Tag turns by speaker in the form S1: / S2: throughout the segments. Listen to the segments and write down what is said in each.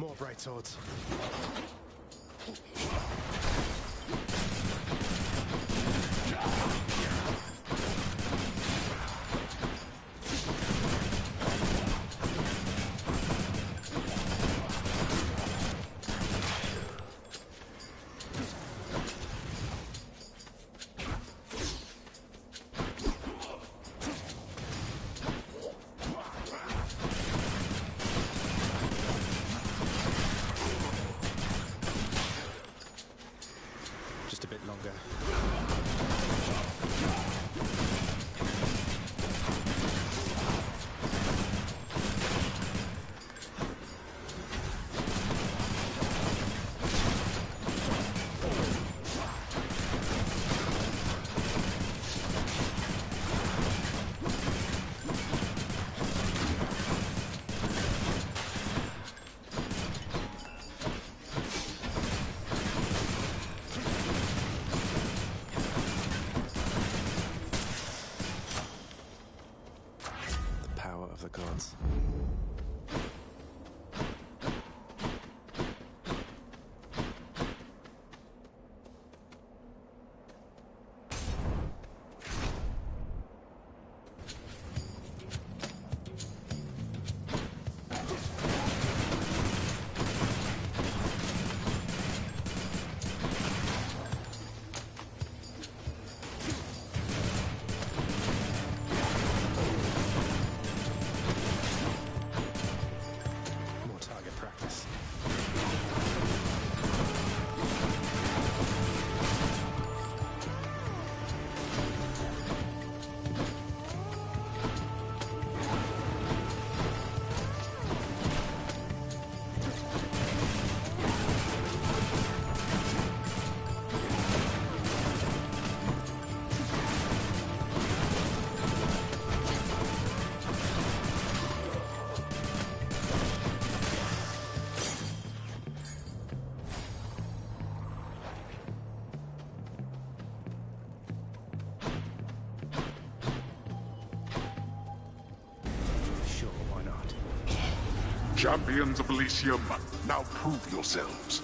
S1: More bright swords. Just a bit longer. Of the gods.
S2: Champions of Elysium, now prove yourselves.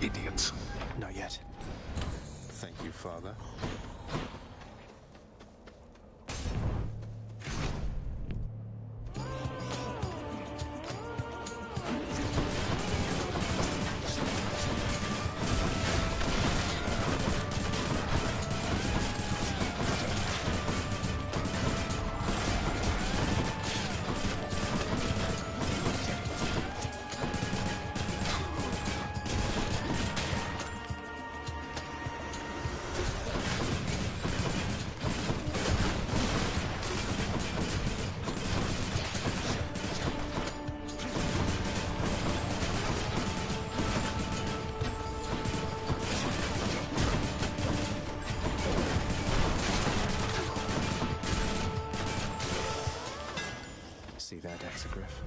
S2: Idiots.
S1: Not yet. Thank you, Father. See that, Exegriff?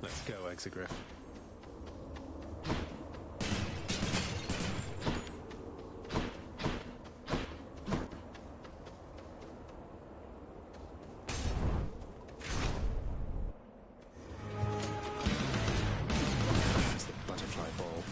S1: Let's go, Exegriff. It's the butterfly ball.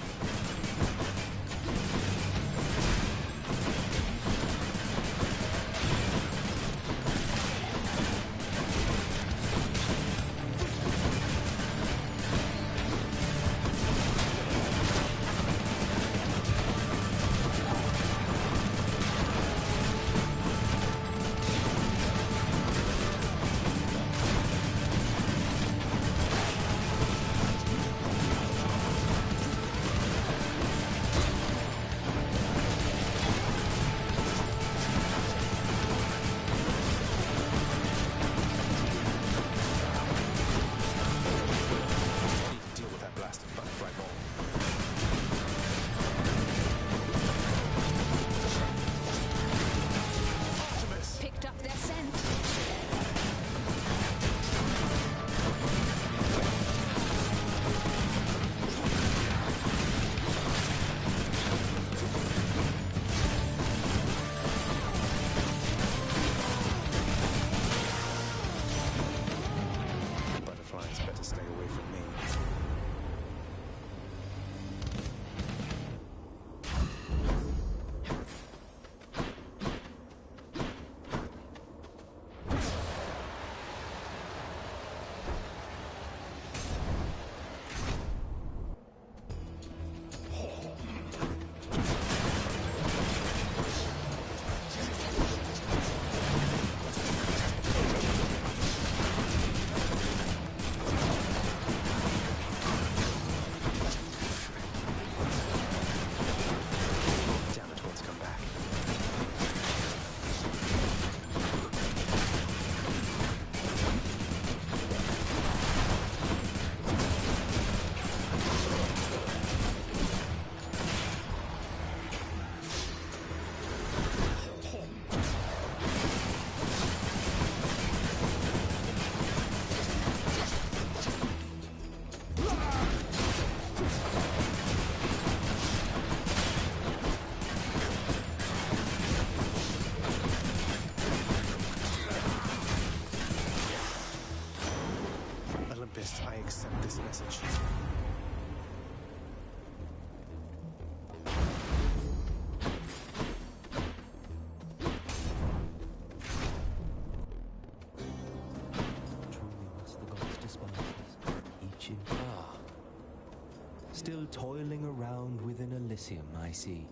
S3: Still toiling around within Elysium, I see.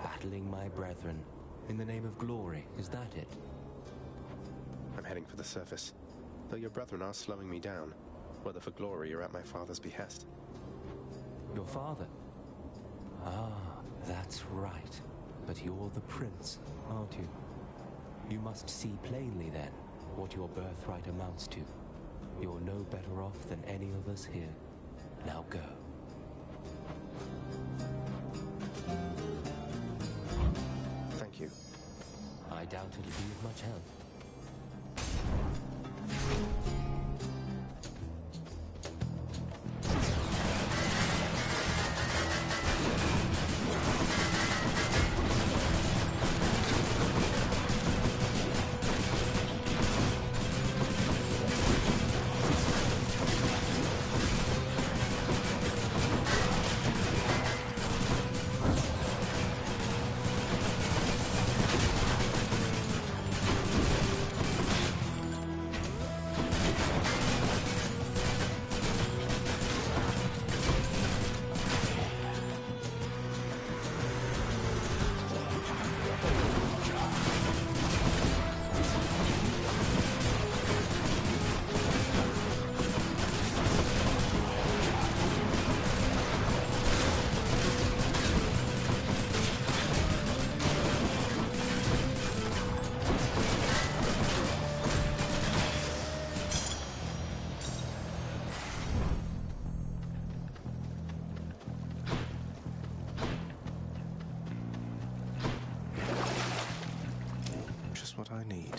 S3: Battling my brethren. In the name of glory, is that it?
S1: I'm heading for the surface. Though your brethren are slowing me down, whether for glory or at my father's behest.
S3: Your father? Ah, that's right. But you're the prince, aren't you? You must see plainly, then, what your birthright amounts to. You're no better off than any of us here. Now go.
S1: Thank you.
S3: I doubt it'll be of much help.
S1: What I need.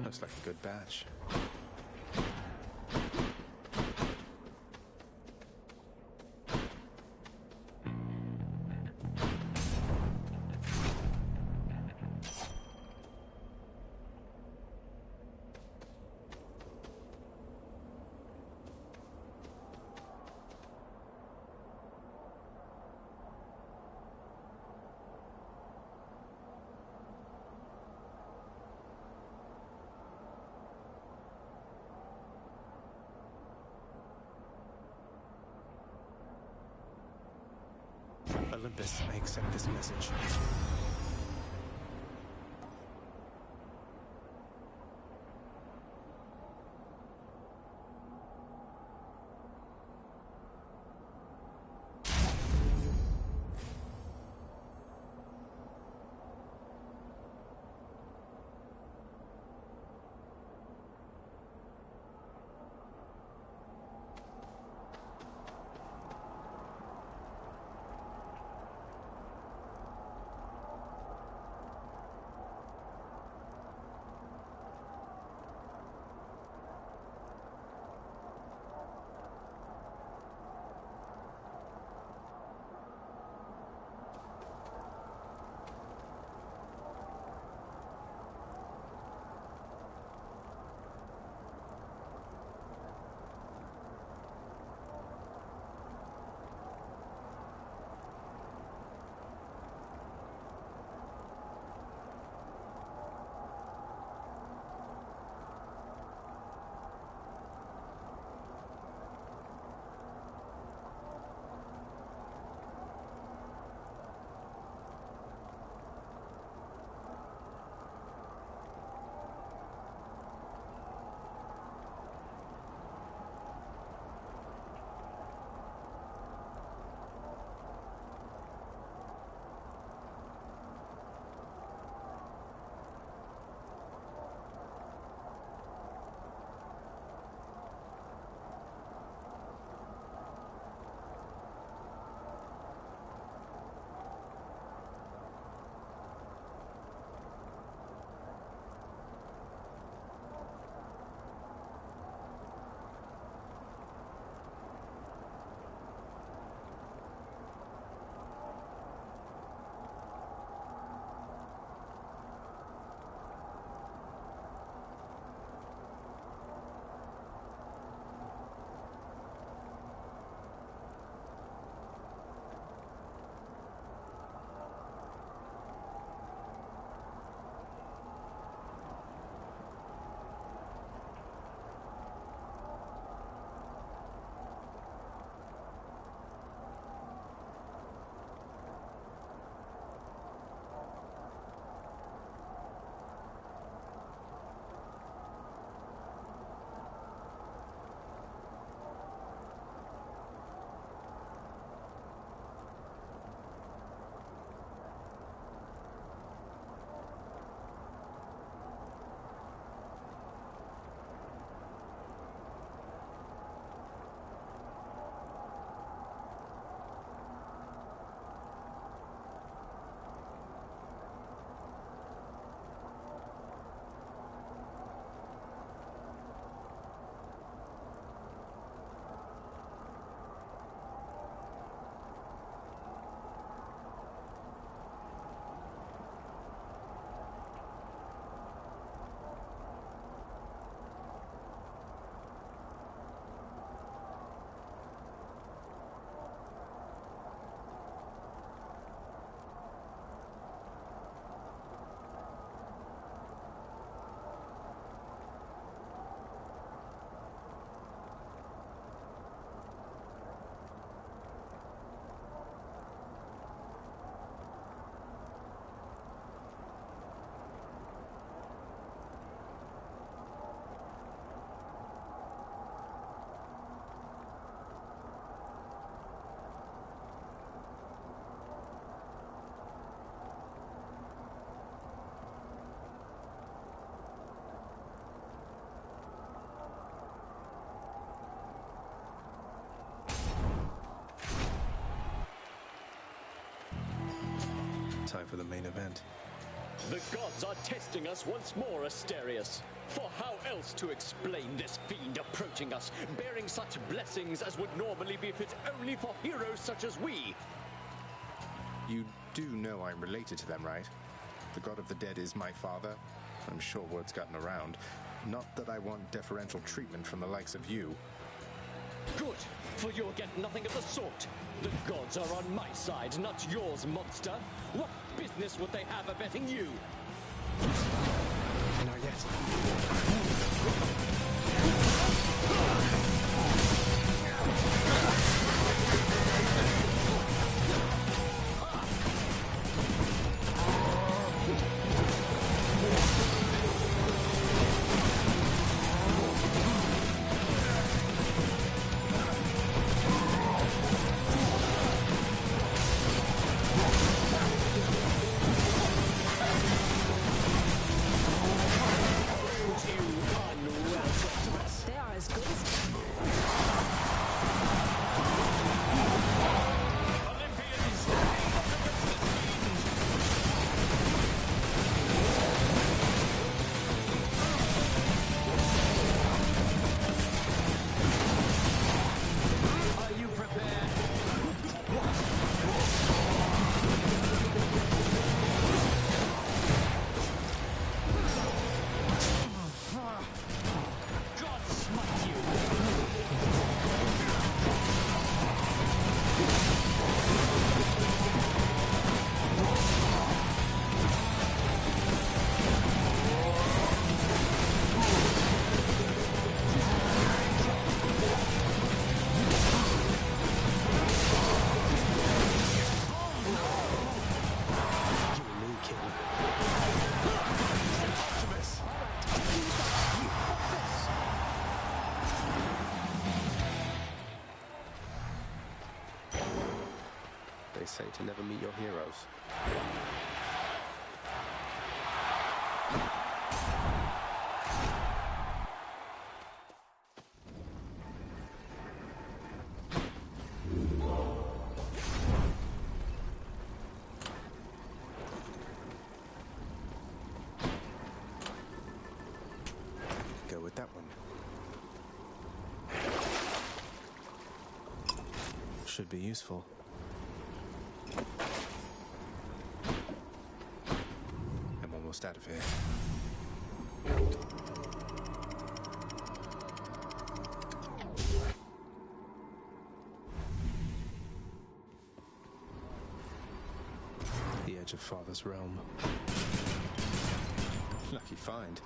S1: Looks like a good batch. Olympus, I accept this message. for the main event.
S4: The gods are testing us once more, Asterius. For how else to explain this fiend approaching us, bearing such blessings as would normally befit only for heroes such as we?
S5: You do know I'm related to them, right? The god of the dead is my father. I'm sure word's gotten around. Not that I want deferential treatment from the likes of you.
S4: Good, for you'll get nothing of the sort. The gods are on my side, not yours, monster. What business would they have abetting you?
S1: Not yet.
S6: They are as good as...
S4: Are you prepared? God smite you!
S1: You and me, King. Optimus! They say to never meet your heroes. Go with that one. Should be useful. I'm almost out of here. The edge of Father's realm. Lucky find.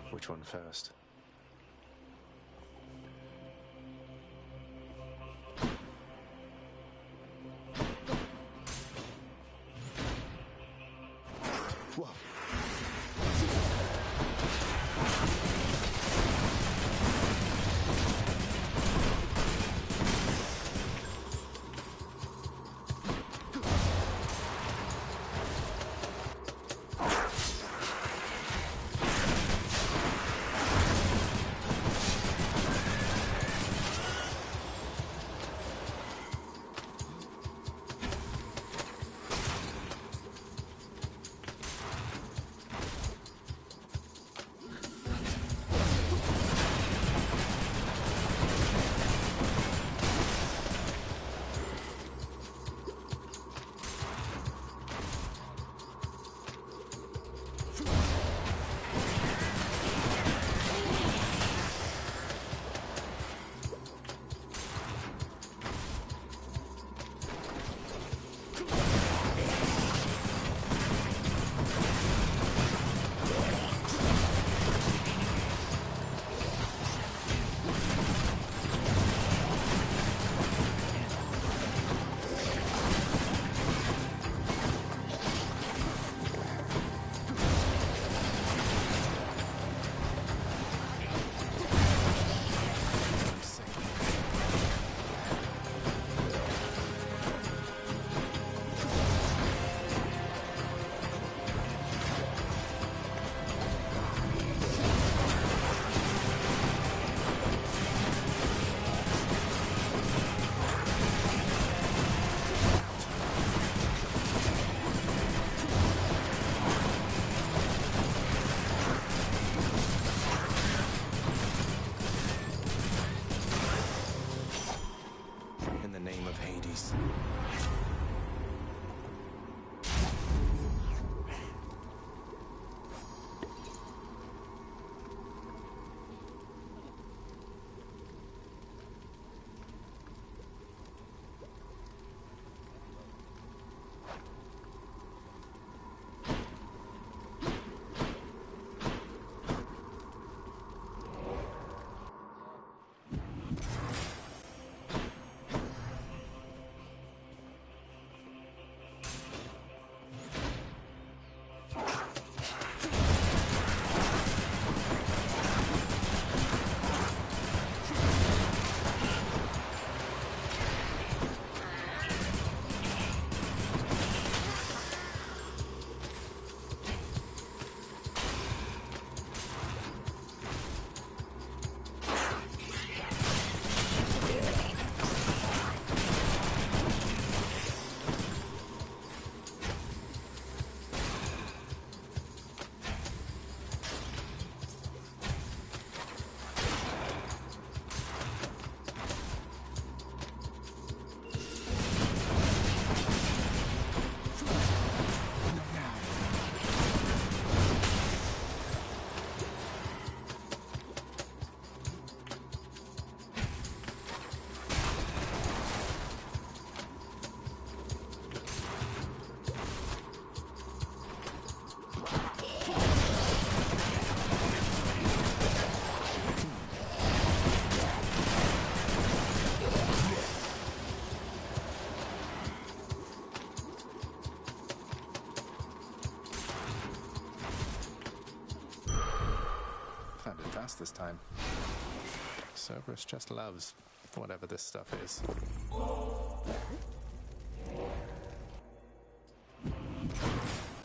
S1: Which one first? Whoa.
S5: this time. Cerberus just loves whatever this stuff is.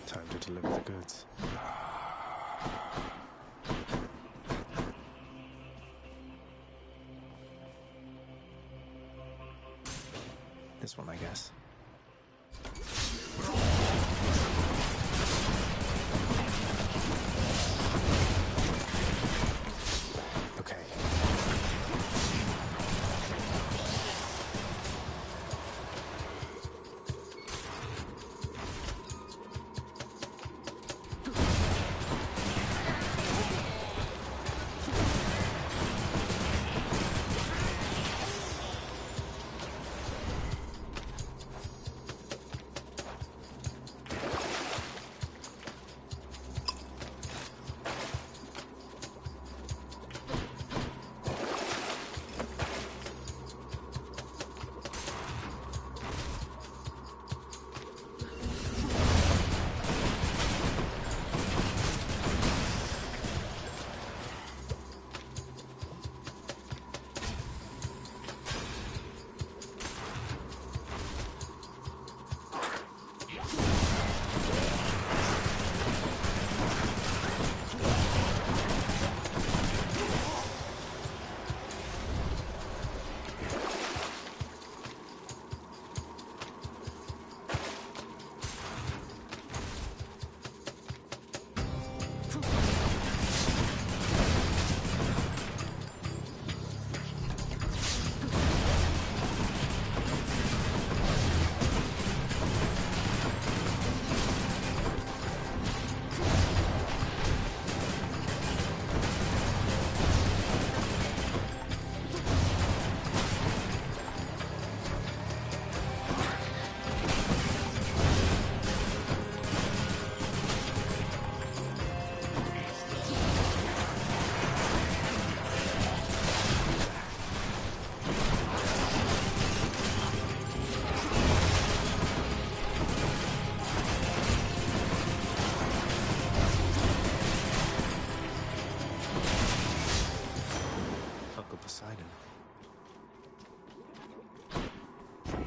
S1: Time to deliver the goods.
S5: This one, I guess. Okay.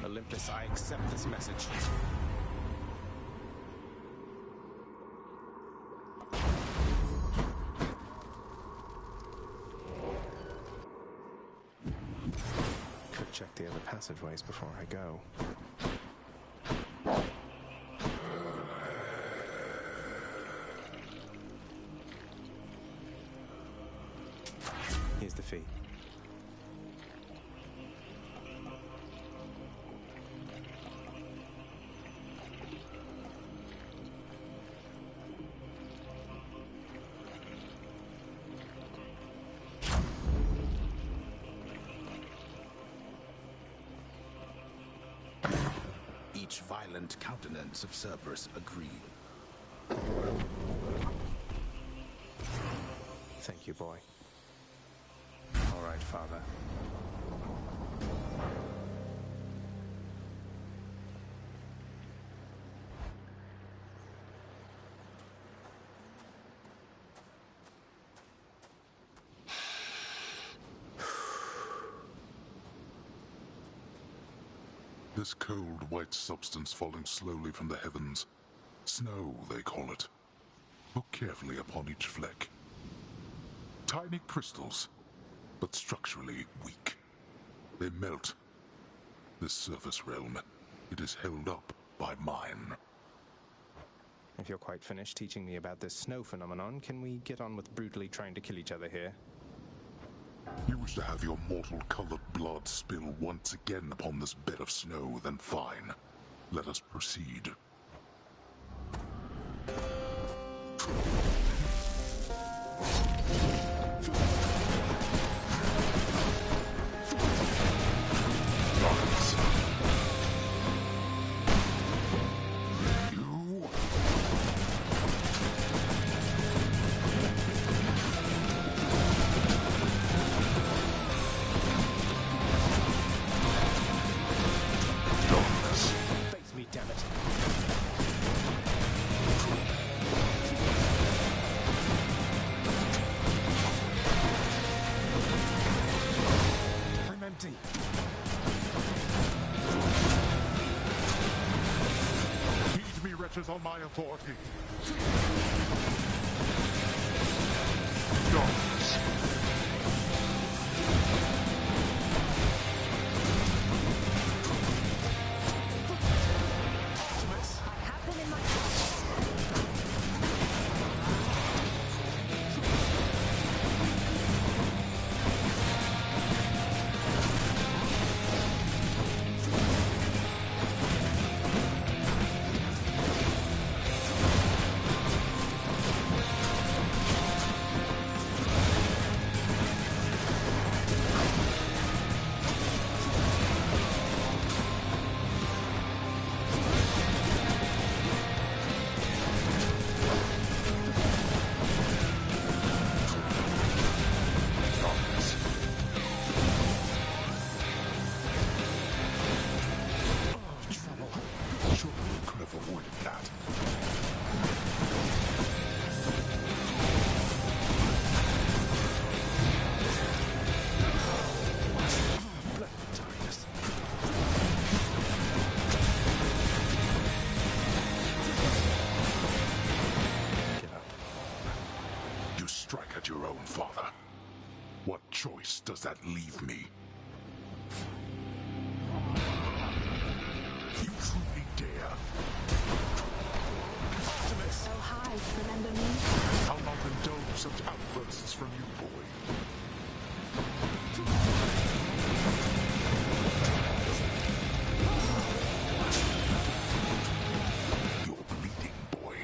S1: Olympus, I accept this message.
S5: Could check the other passageways before I go.
S1: Here's the fee.
S7: Each violent countenance of Cerberus agreed.
S5: Thank you, boy. All right, Father.
S2: This cold, white substance falling slowly from the heavens. Snow, they call it. Look carefully upon each fleck. Tiny crystals, but structurally weak. They melt. This surface realm, it is held up by mine.
S5: If you're quite finished teaching me about this snow phenomenon, can we get on with brutally trying to kill each other here?
S2: You wish to have your mortal-colored blood spill once again upon this bed of snow, then fine. Let us proceed.
S1: Face me, damn it.
S5: empty.
S2: Heed me, wretches, on my authority. Darkness.
S6: I have them in my house.
S2: Darkness. Surely you could have avoided that.
S5: Darkness. Get up.
S2: You strike at your own father. What choice does that leave me? You truly dare?
S6: Oh, hi. Remember me?
S2: I'll not indulge such outbursts from you, boy. You're bleeding, boy.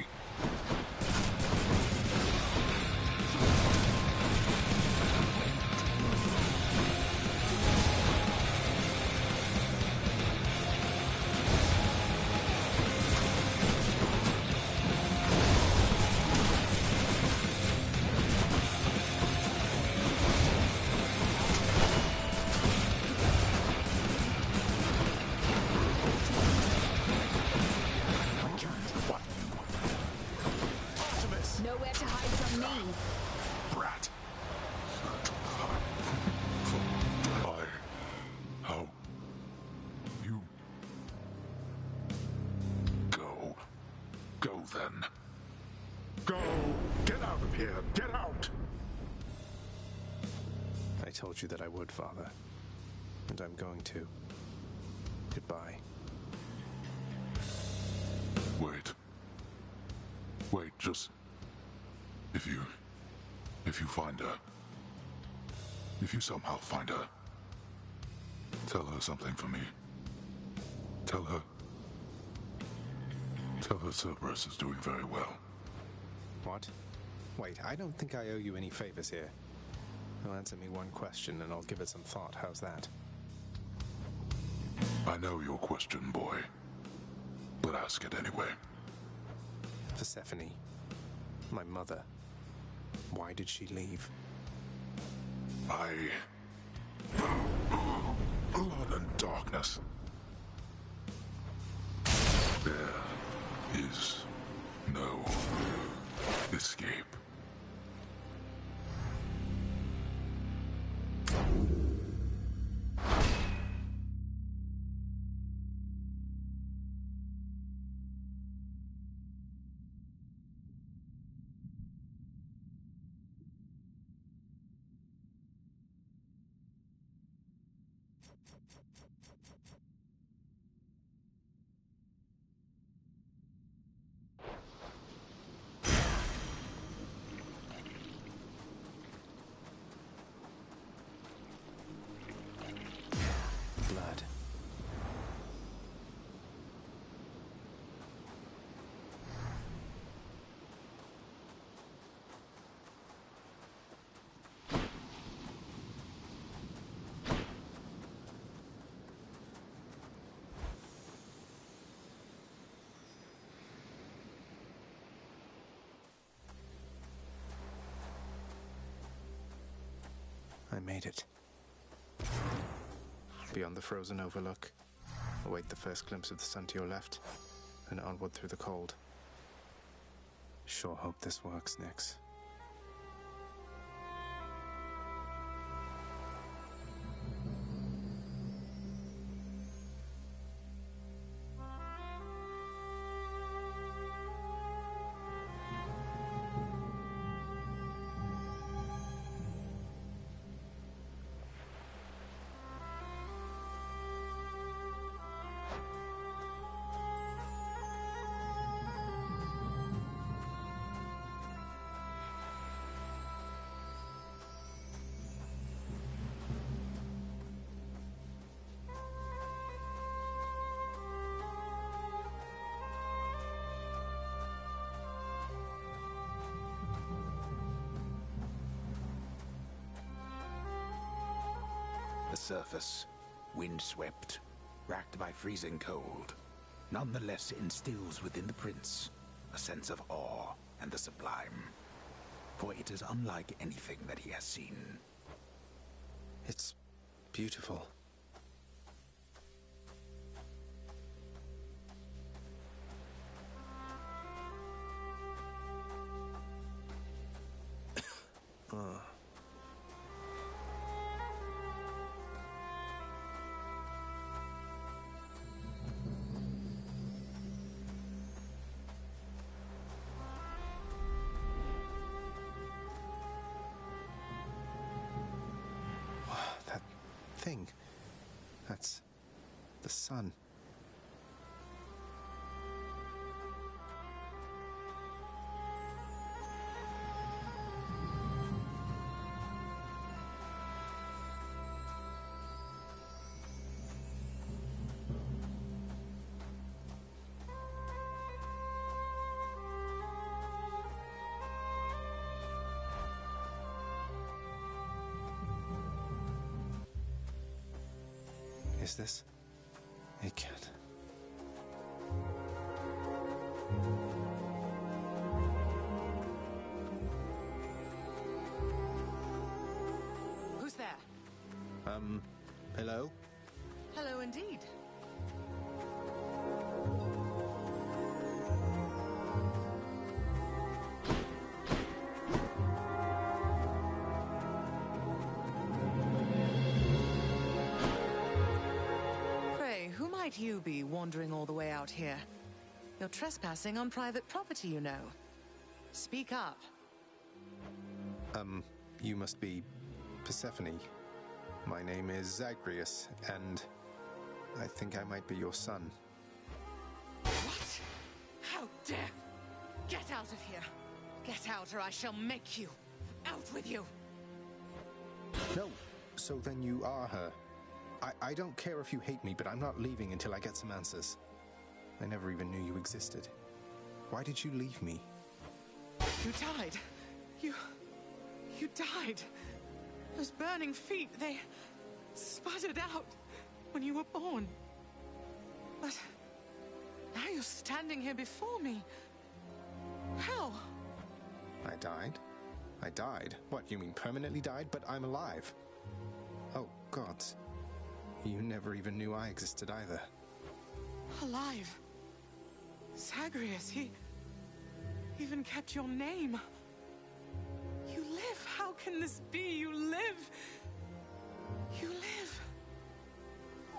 S2: What, you
S6: Nowhere to hide from me.
S2: brat? How? You... Go. Go, then. Go! Get out of here! Get out!
S5: I told you that I would, Father. And I'm going to. Goodbye.
S2: Wait. Wait, just... If you find her... If you somehow find her... Tell her something for me. Tell her Cerberus is doing very well.
S5: What? Wait, I don't think I owe you any favors here. Well, answer me one question and I'll give it some thought. How's that?
S2: I know your question, boy. But ask it anyway.
S5: Persephone. My mother. Why did she leave?
S2: Blood and darkness. There is no escape.
S5: Blood. I made it. Beyond the frozen overlook, await the first glimpse of the sun to your left, and onward through the cold. Sure hope this works, Nyx.
S7: The surface, windswept, racked by freezing cold, nonetheless instills within the prince a sense of awe and the sublime. For it is unlike anything that he has seen.
S1: It's beautiful. That thing. That's the sun. Is this? It can't.
S8: Who's there?
S5: Hello?
S8: Hello indeed. Pray, who might you be wandering all the way out here? You're trespassing on private property, you know. Speak up.
S5: You must be Persephone. My name is Zagreus, and I think I might be your son.
S8: What? How dare! Get out of here! Get out or I shall make you! Out with you!
S5: No, so then you are her. I don't care if you hate me, but I'm not leaving until I get some answers. I never even knew you existed. Why did you leave me?
S8: You died. You died. Those burning feet, they sputtered out when you were born. But now you're standing here before me. How?
S5: I died? I died? What, you mean permanently died? But I'm alive. Oh, gods. You never even knew I existed either.
S8: Alive. Zagreus, he even kept your name. You live. How can this be? You live. You live.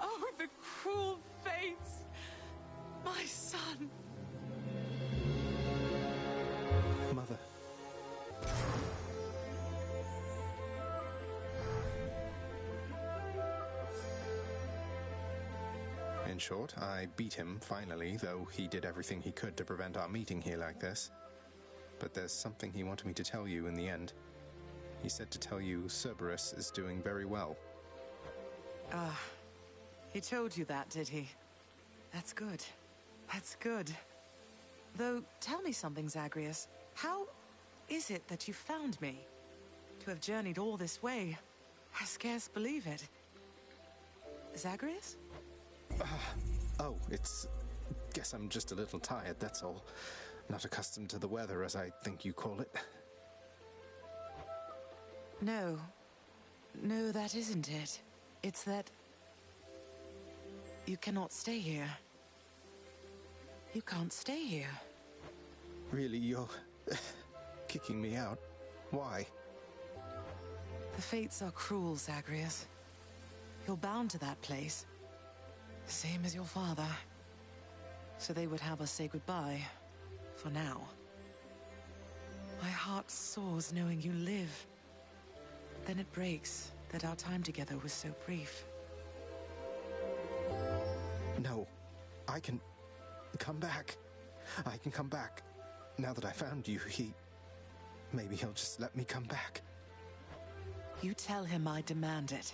S8: Oh, the cruel fates. My son.
S5: Mother. In short, I beat him, finally, though he did everything he could to prevent our meeting here like this. But there's something he wanted me to tell you in the end. He said to tell you Cerberus is doing very well.
S8: Ah, he told you that, did he? That's good. That's good. Though, tell me something, Zagreus. How is it that you found me? To have journeyed all this way, I scarce believe it. Zagreus?
S5: Oh, guess I'm just a little tired, that's all. Not accustomed to the weather, as I think you call it.
S8: No. No, that isn't it. It's that you cannot stay here. You can't stay here.
S5: Really, you're kicking me out? Why?
S8: The fates are cruel, Zagreus. You're bound to that place. Same as your father. So they would have us say goodbye. For now. My heart soars knowing you live. Then it breaks that our time together was so brief.
S5: No. I can come back. I can come back. Now that I found you, maybe he'll just let me come back.
S8: You tell him I demand it.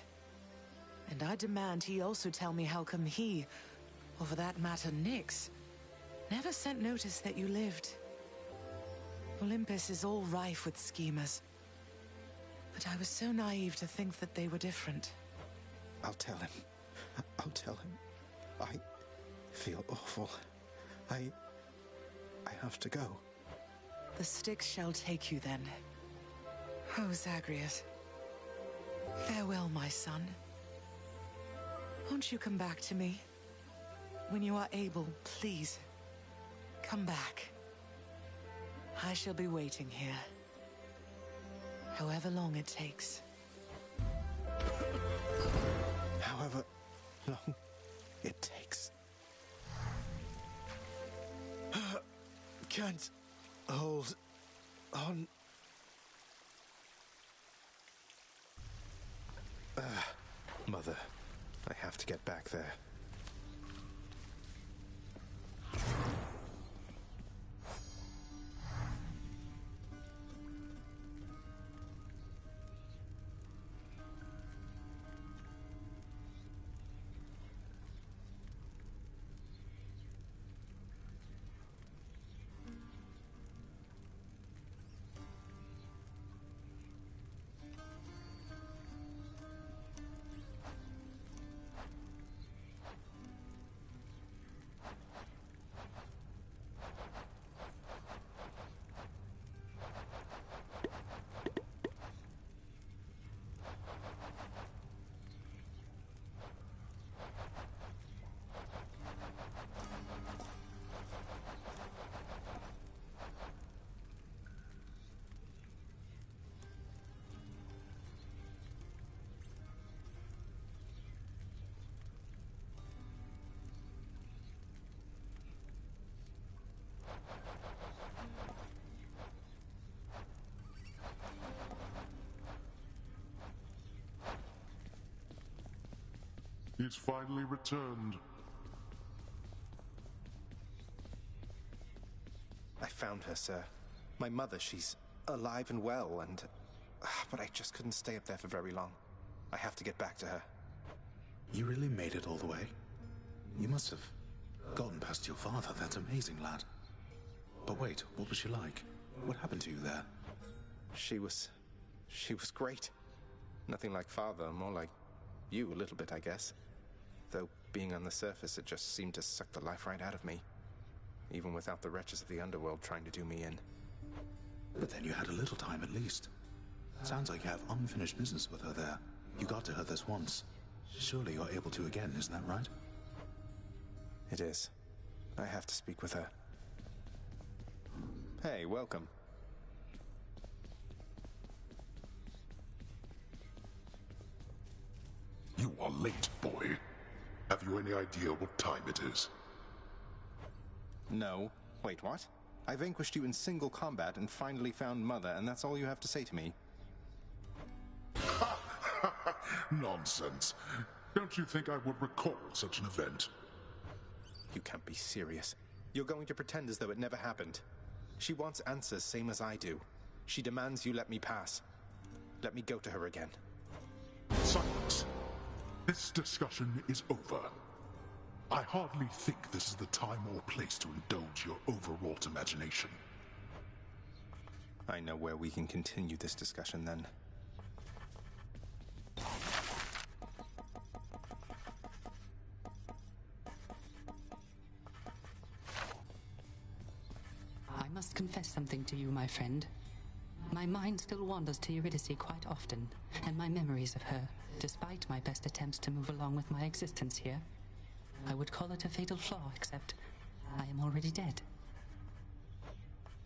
S8: And I demand he also tell me how come he, or for that matter Nyx, never sent notice that you lived. Olympus is all rife with schemers. But I was so naive to think that they were different.
S5: I'll tell him. I'll tell him. I feel awful. I have to go.
S8: The Styx shall take you then. Oh, Zagreus. Farewell, my son. Won't you come back to me? When you are able, please, come back. I shall be waiting here. However long it takes.
S5: However long it takes. Can't hold on. Mother, I have to get back there.
S2: He's finally returned.
S5: I found her, sir. My mother, she's alive and well, and... but I just couldn't stay up there for very long. I have to get back to her.
S7: You really made it all the way? You must have gotten past your father. That's amazing, lad. But wait, what was she like? What happened to you there?
S5: She was great. Nothing like father, more like you a little bit, I guess. Though, being on the surface, it just seemed to suck the life right out of me. Even without the wretches of the underworld trying to do me in.
S7: But then you had a little time at least. Sounds like you have unfinished business with her there. You got to her this once. Surely you're able to again, isn't that right?
S5: It is. I have to speak with her. Hey, welcome.
S2: You are late, boy. Have you any idea what time it is?
S5: No. Wait, what? I vanquished you in single combat and finally found Mother, and that's all you have to say to me?
S2: Nonsense. Don't you think I would recall such an event?
S5: You can't be serious. You're going to pretend as though it never happened. She wants answers, same as I do. She demands you let me pass. Let me go to her again.
S2: Silence. This discussion is over. I hardly think this is the time or place to indulge your overwrought imagination.
S5: I know where we can continue this discussion then.
S9: I must confess something to you, my friend. My mind still wanders to Eurydice quite often, and my memories of her, despite my best attempts to move along with my existence here. I would call it a fatal flaw, except I am already dead.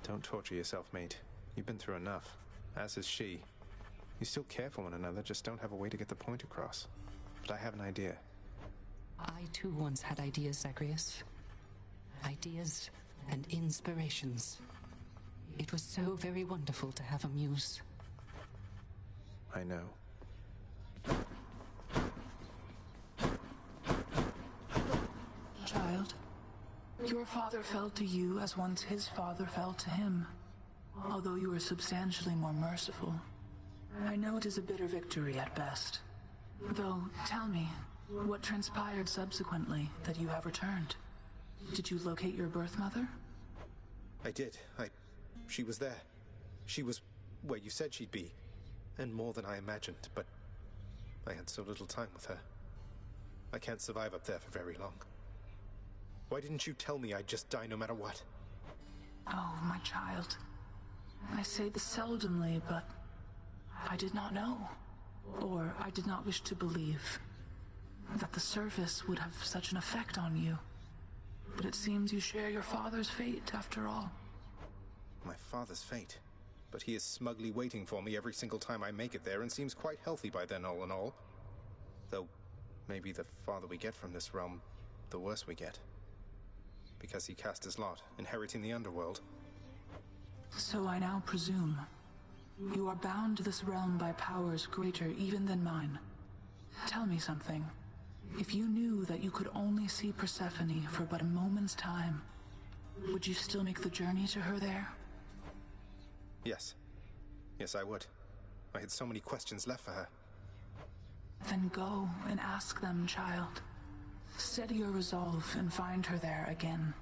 S5: Don't torture yourself, mate. You've been through enough, as is she. You still care for one another, just don't have a way to get the point across. But I have an idea.
S9: I too once had ideas, Zagreus. Ideas and inspirations. It was so very wonderful to have a muse.
S5: I know.
S10: Child, your father fell to you as once his father fell to him, although you were substantially more merciful. I know it is a bitter victory at best. Though, tell me, what transpired subsequently that you have returned? Did you locate your birth mother?
S5: I did. She was there. She was where you said she'd be. And more than I imagined, but I had so little time with her. I can't survive up there for very long. Why didn't you tell me I'd just die no matter what?
S10: Oh, my child. I say this seldomly, but I did not know. Or I did not wish to believe that the service would have such an effect on you. But it seems you share your father's fate, after all.
S5: My father's fate? But he is smugly waiting for me every single time I make it there and seems quite healthy by then, all in all. Though, maybe the farther we get from this realm, the worse we get. Because he cast his lot, inheriting the underworld.
S10: So I now presume you are bound to this realm by powers greater even than mine. Tell me something. If you knew that you could only see Persephone for but a moment's time, would you still make the journey to her there?
S5: Yes. Yes, I would. I had so many questions left for her.
S10: Then go and ask them, child. Steady your resolve and find her there again.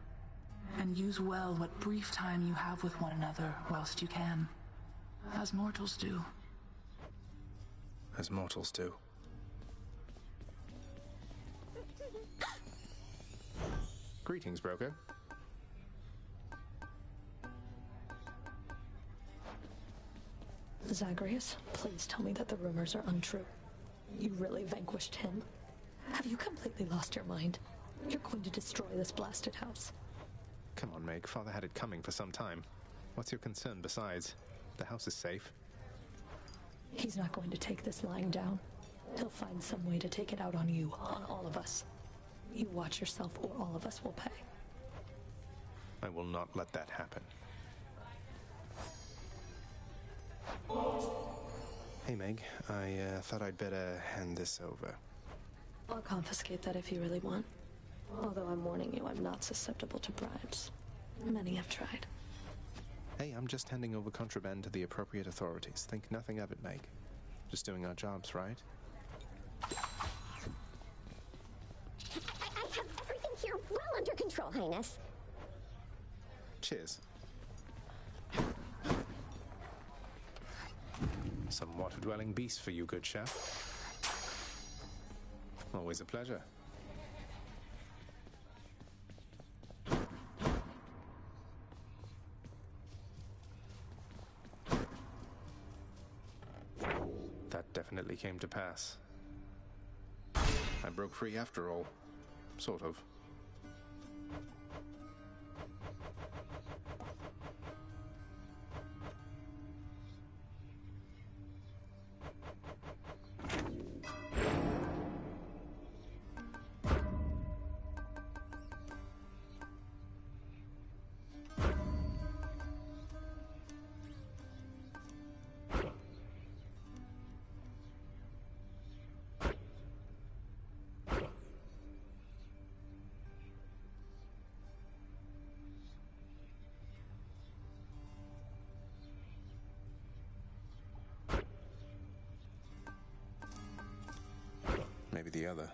S10: And use well what brief time you have with one another whilst you can. As mortals do.
S5: As mortals do. Greetings, broker.
S6: Zagreus, please tell me that the rumors are untrue. You really vanquished him? Have you completely lost your mind? You're going to destroy this blasted house.
S5: Come on, Meg. Father had it coming for some time. What's your concern besides? The house is safe.
S6: He's not going to take this lying down. He'll find some way to take it out on you, on all of us. You watch yourself or all of us will pay.
S5: I will not let that happen. Hey, Meg. I thought I'd better hand this over.
S6: I'll confiscate that if you really want. Although I'm warning you, I'm not susceptible to bribes. Many have tried.
S5: Hey, I'm just handing over contraband to the appropriate authorities. Think nothing of it, Meg. Just doing our jobs, right?
S11: I have everything here well under control, Highness.
S5: Cheers. Some water-dwelling beast for you, good chef. Always a pleasure. That definitely came to pass. I broke free after all. Sort of. Maybe the other.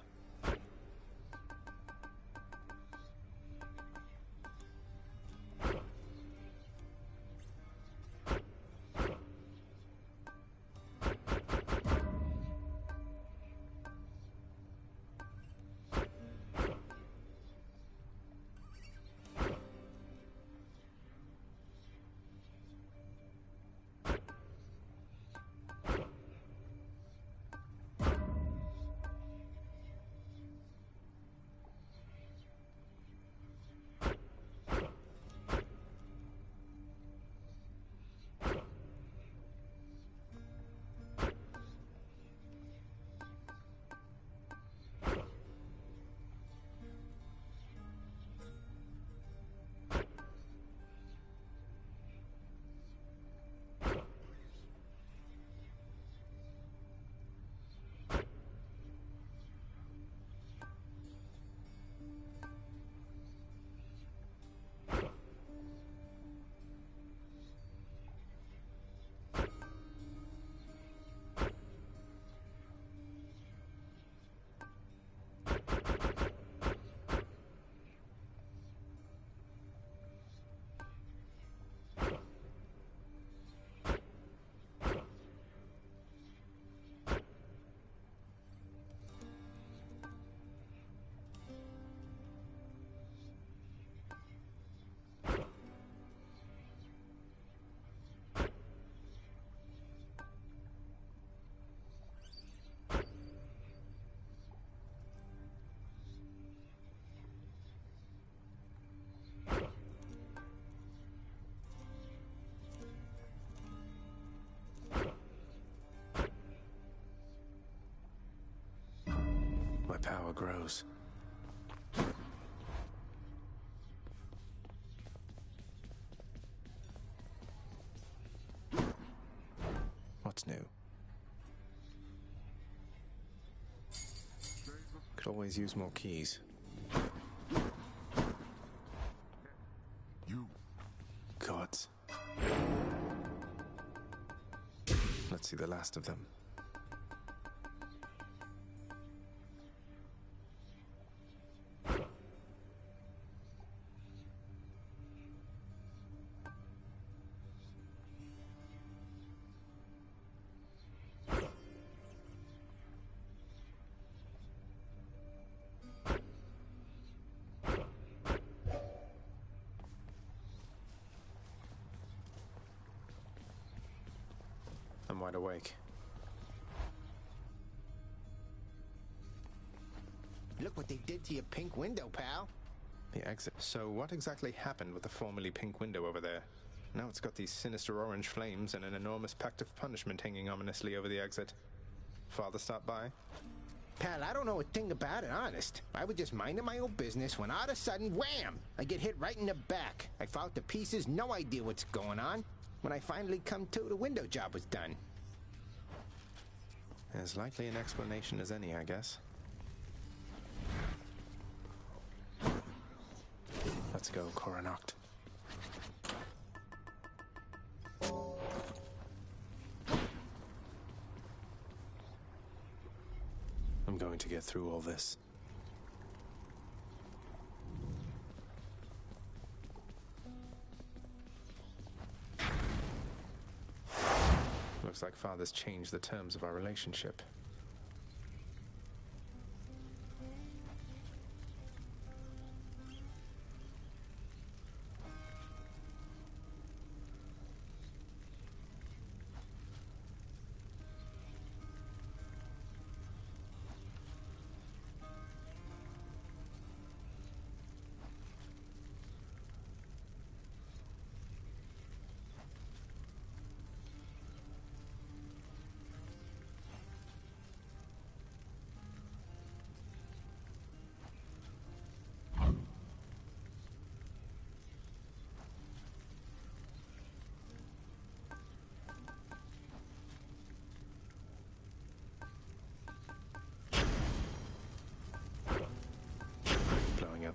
S1: My power grows. What's new? Could always use more keys.
S2: You.
S1: Gods. Let's see the last of them. I'm wide awake.
S12: Look what they did to your pink window, pal.
S5: The exit. So what exactly happened with the formerly pink window over there? Now it's got these sinister orange flames and an enormous pact of punishment hanging ominously over the exit. Father stopped by?
S12: Pal, I don't know a thing about it, honest. I was just minding my own business when all of a sudden, wham! I get hit right in the back. I fall to pieces, no idea what's going on. When I finally come to, the window job was done.
S5: As likely an explanation as any, I guess. Let's go, Coronacht. I'm going to get through all this. Looks like Father's changed the terms of our relationship.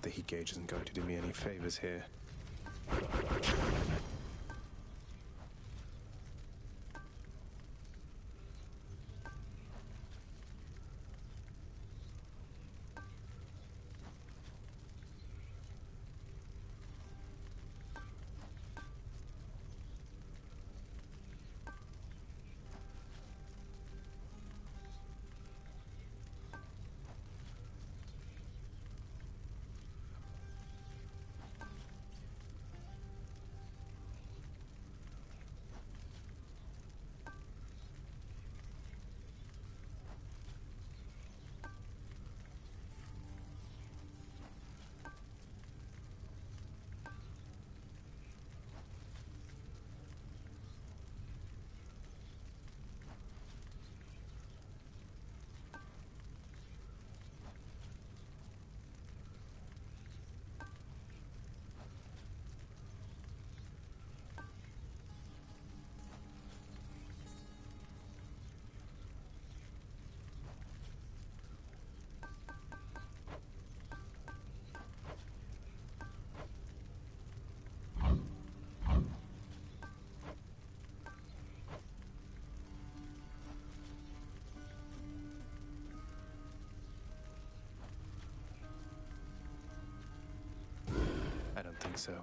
S5: The heat gauge isn't going to do me any favors here. I don't think so.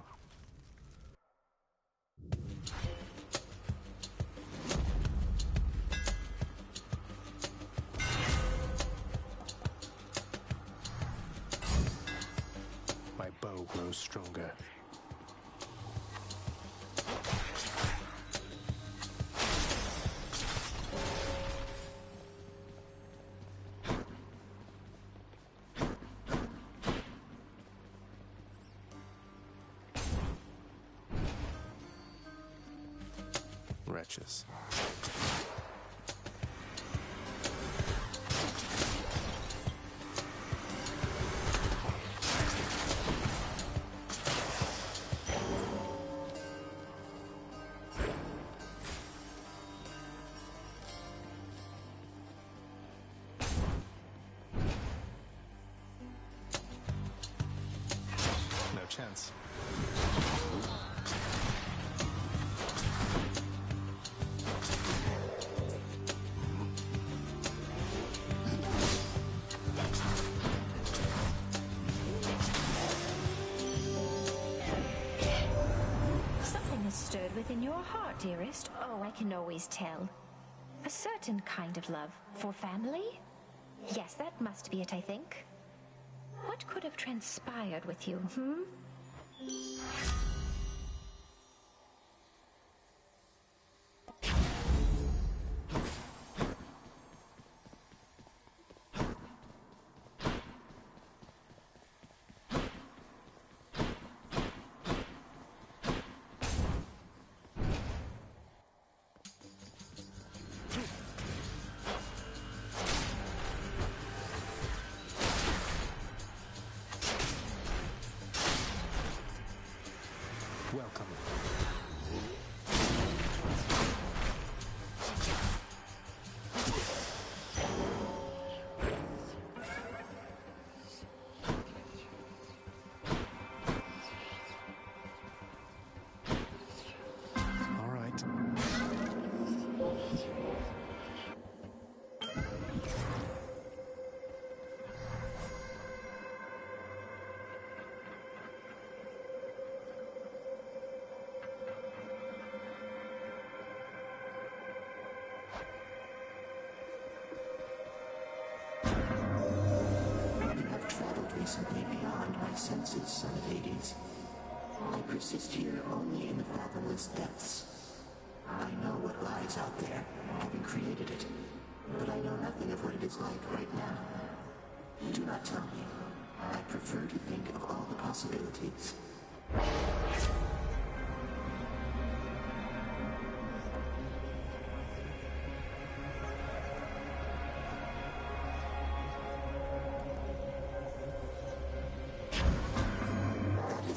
S5: My bow grows stronger. Wretches. chance.
S13: Something has stirred within your heart, dearest. Oh, I can always tell. A certain kind of love for family? Yes, that must be it, I think. What could have transpired with you, hmm?
S5: Welcome. All right.
S14: Recently beyond my senses, son of Hades. I persist here only in the fathomless depths. I know what lies out there, having created it, but I know nothing of what it is like right now. Do not tell me. I prefer to think of all the possibilities.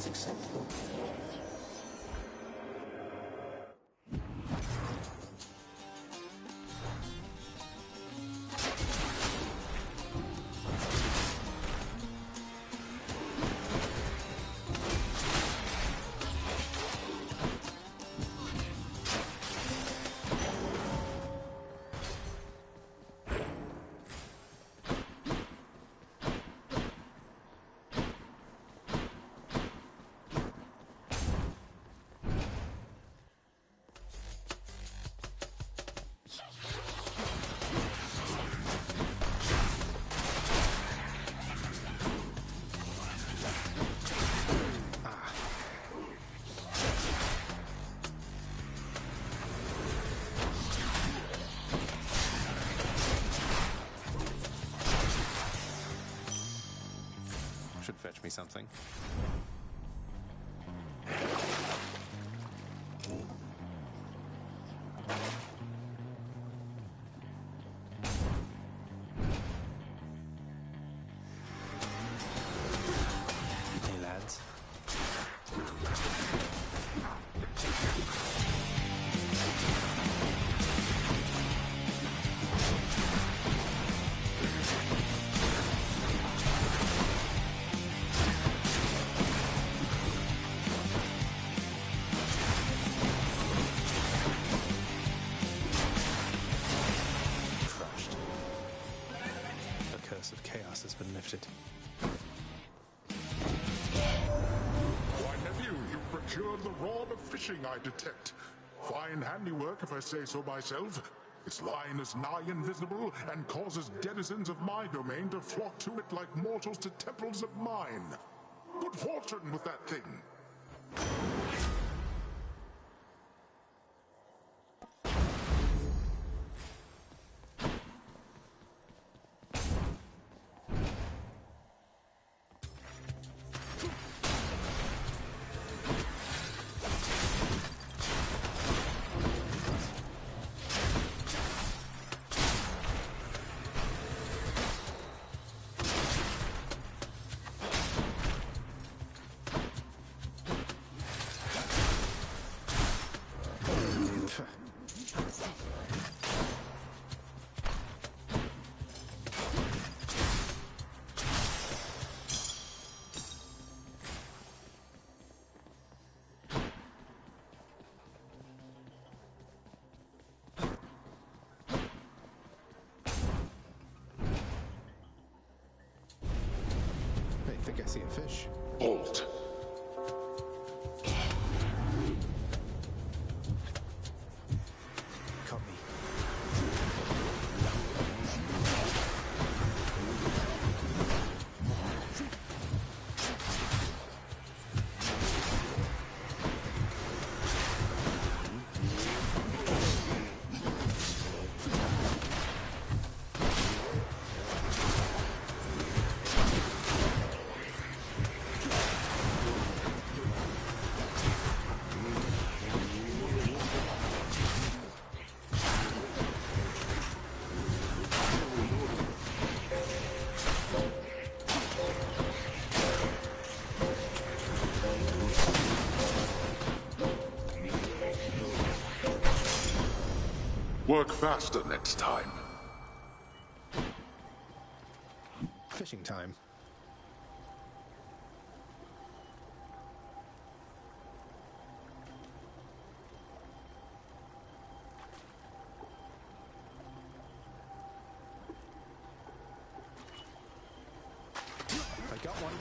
S14: Acceptable.
S5: Should fetch me something. Hey, lads. Of chaos has been lifted.
S2: Why, nephew, you've procured the rod of fishing, I detect. Fine handiwork, if I say so myself. Its line is nigh invisible and causes denizens of my domain to flock to it like mortals to temples of mine. Good fortune with that thing.
S5: I see a fish.
S2: Bolt.
S5: Caught me.
S2: Work faster next time.
S5: Fishing time. I got one.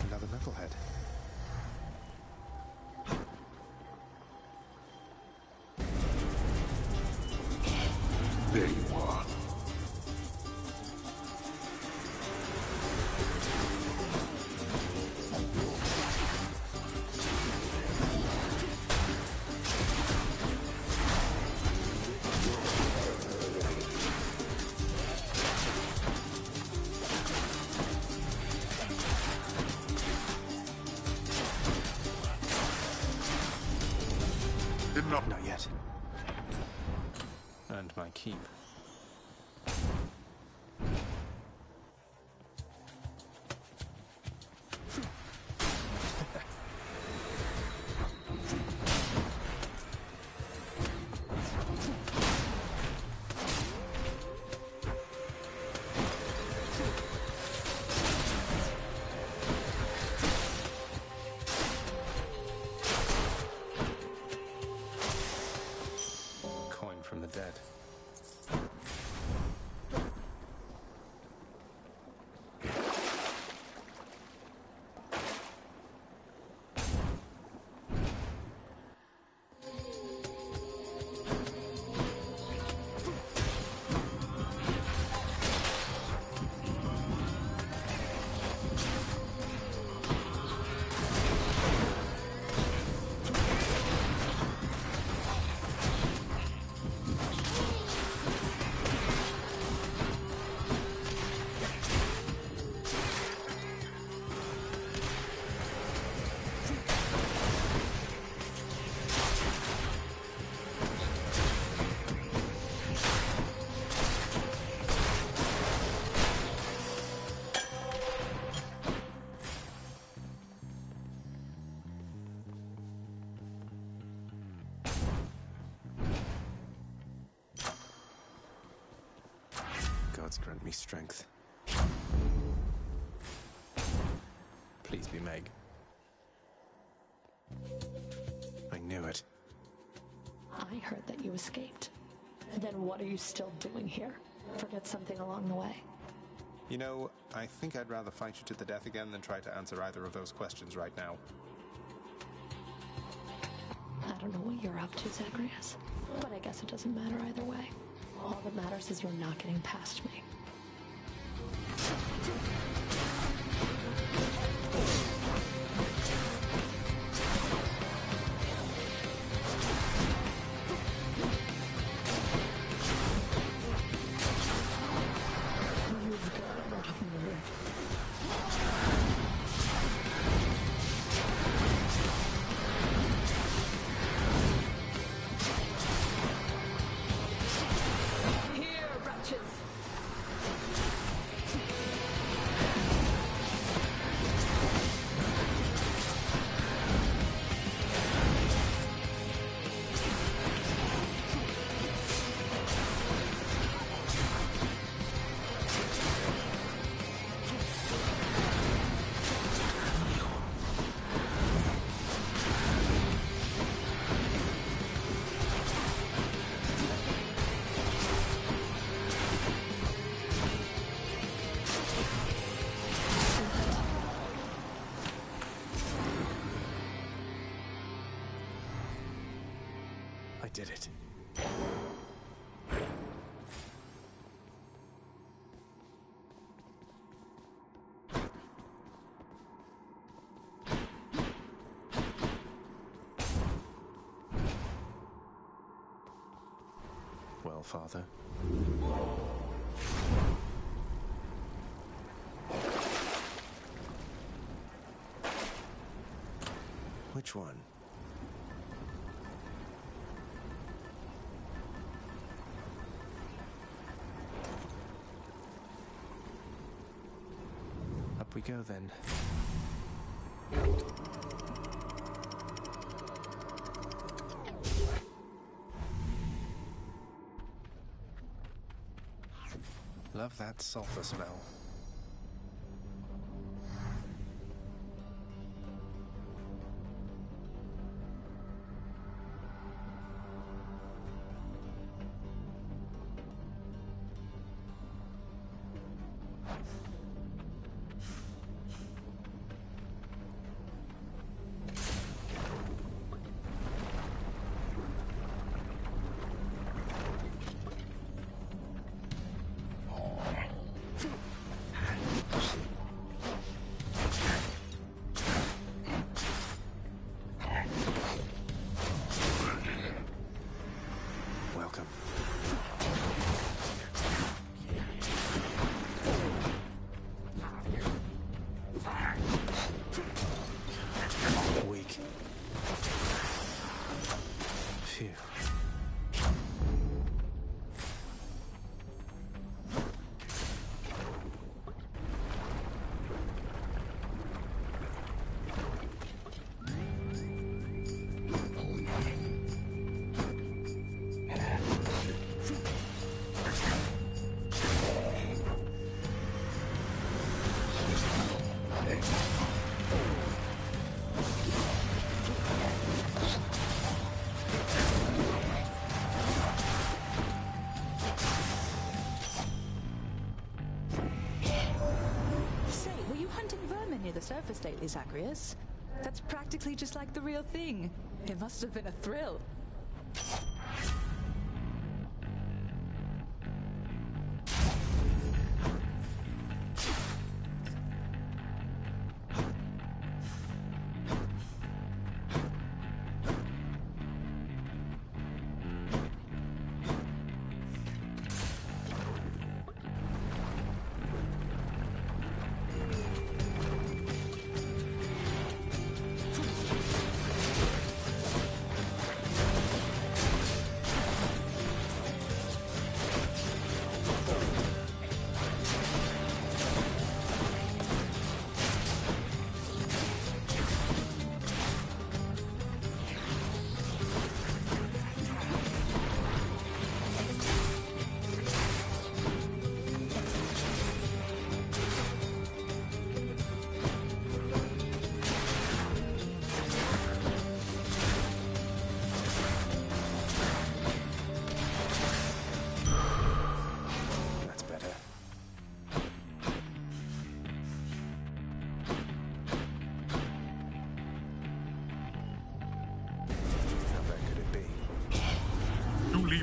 S5: Another knucklehead.
S2: There you are.
S5: Not yet. And my keep. Coin from the dead. Gods grant me strength. Please be Meg. I knew it.
S6: I heard that you escaped. Then what are you still doing here? Forget something along the way?
S5: You know, I think I'd rather fight you to the death again than try to answer either of those questions right now.
S6: I don't know what you're up to, Zagreus, but I guess it doesn't matter either way. All that matters is you're not getting past me. You've got a lot of nerve. Here, wretches!
S1: did it. Well, Father. Which one? Up we go then. Love that sulfur smell. Welcome. Weak. Phew.
S15: The surface lately, Zagreus. That's practically just like the real thing. It must have been a thrill.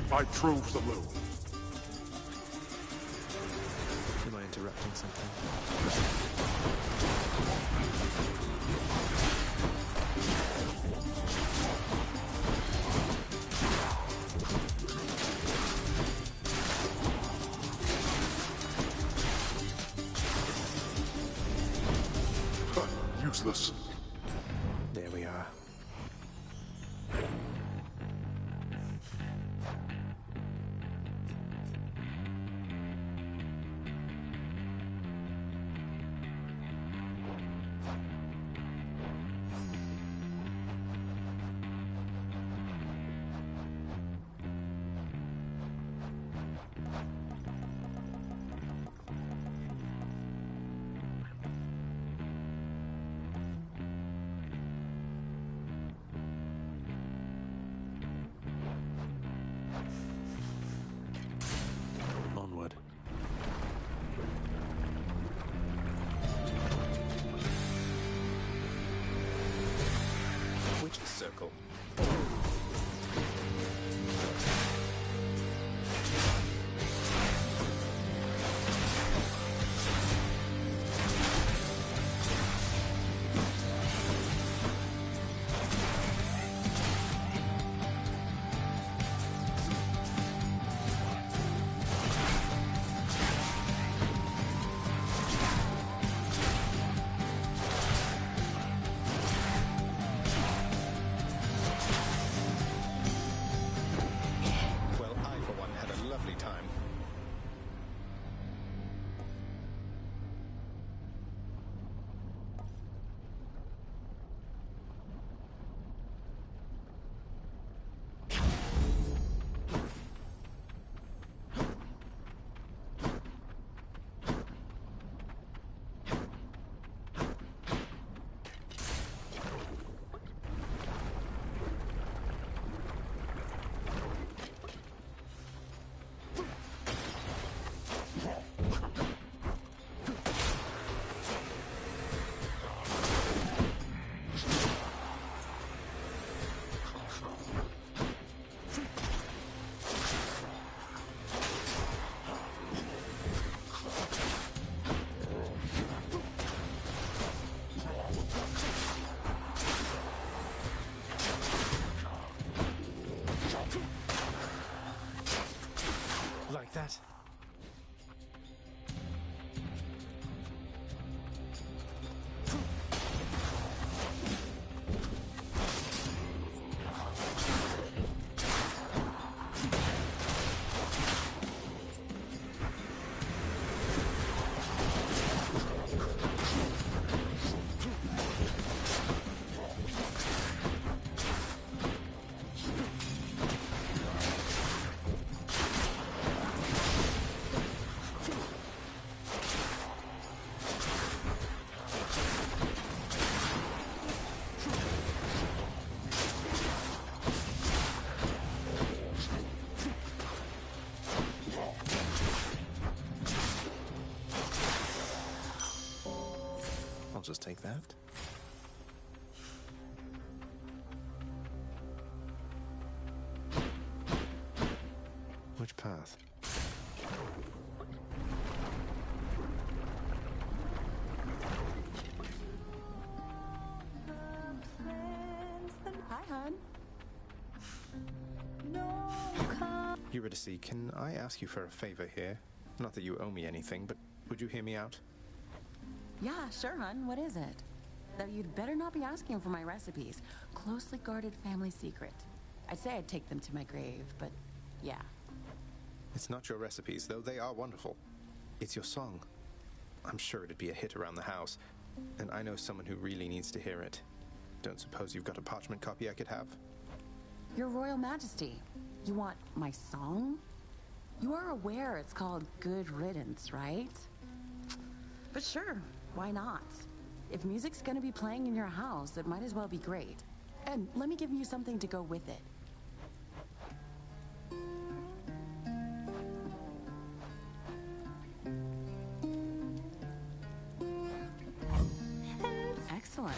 S2: My troves alone.
S1: Am I interrupting something?
S2: Useless.
S1: There we are. Onward. Witch's Circle.
S5: just take that. Which path?
S16: Hi, hon.
S5: Eurydice, can I ask you for a favor here? Not that you owe me anything, but would you hear me out?
S16: Yeah, sure, hon. What is it? Though you'd better not be asking for my recipes. Closely guarded family secret. I'd say I'd take them to my grave, but yeah.
S5: It's not your recipes, though they are wonderful. It's your song. I'm sure it'd be a hit around the house, and I know someone who really needs to hear it. Don't suppose you've got a parchment copy I could have?
S16: Your Royal Majesty, you want my song? You are aware it's called Good Riddance, right? But sure, why not? If music's gonna be playing in your house, it might as well be great. And let me give you something to go with it. Excellent.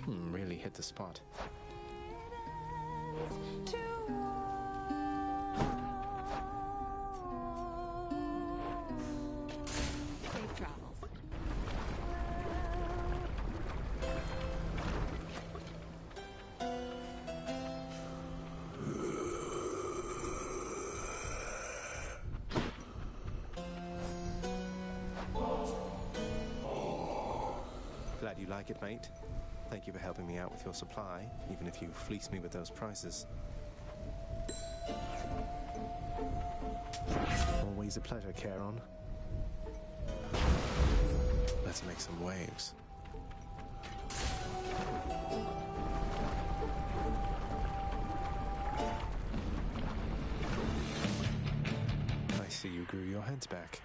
S5: Really hit the spot.
S16: Safe travels.
S5: Glad you like it, mate. Thank you for helping me out with your supply, even if you fleece me with those prices. Always a pleasure, Charon. Let's make some waves. I see you grew your heads back.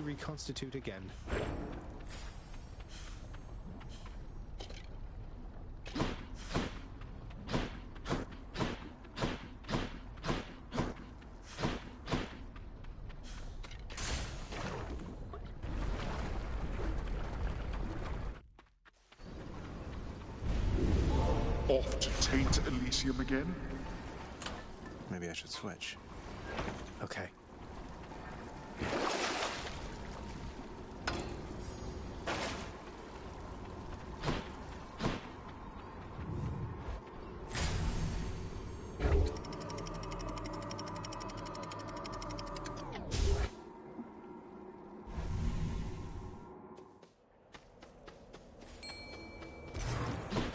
S5: Reconstitute again.
S2: Off to taint Elysium again?
S5: Maybe I should switch. Okay.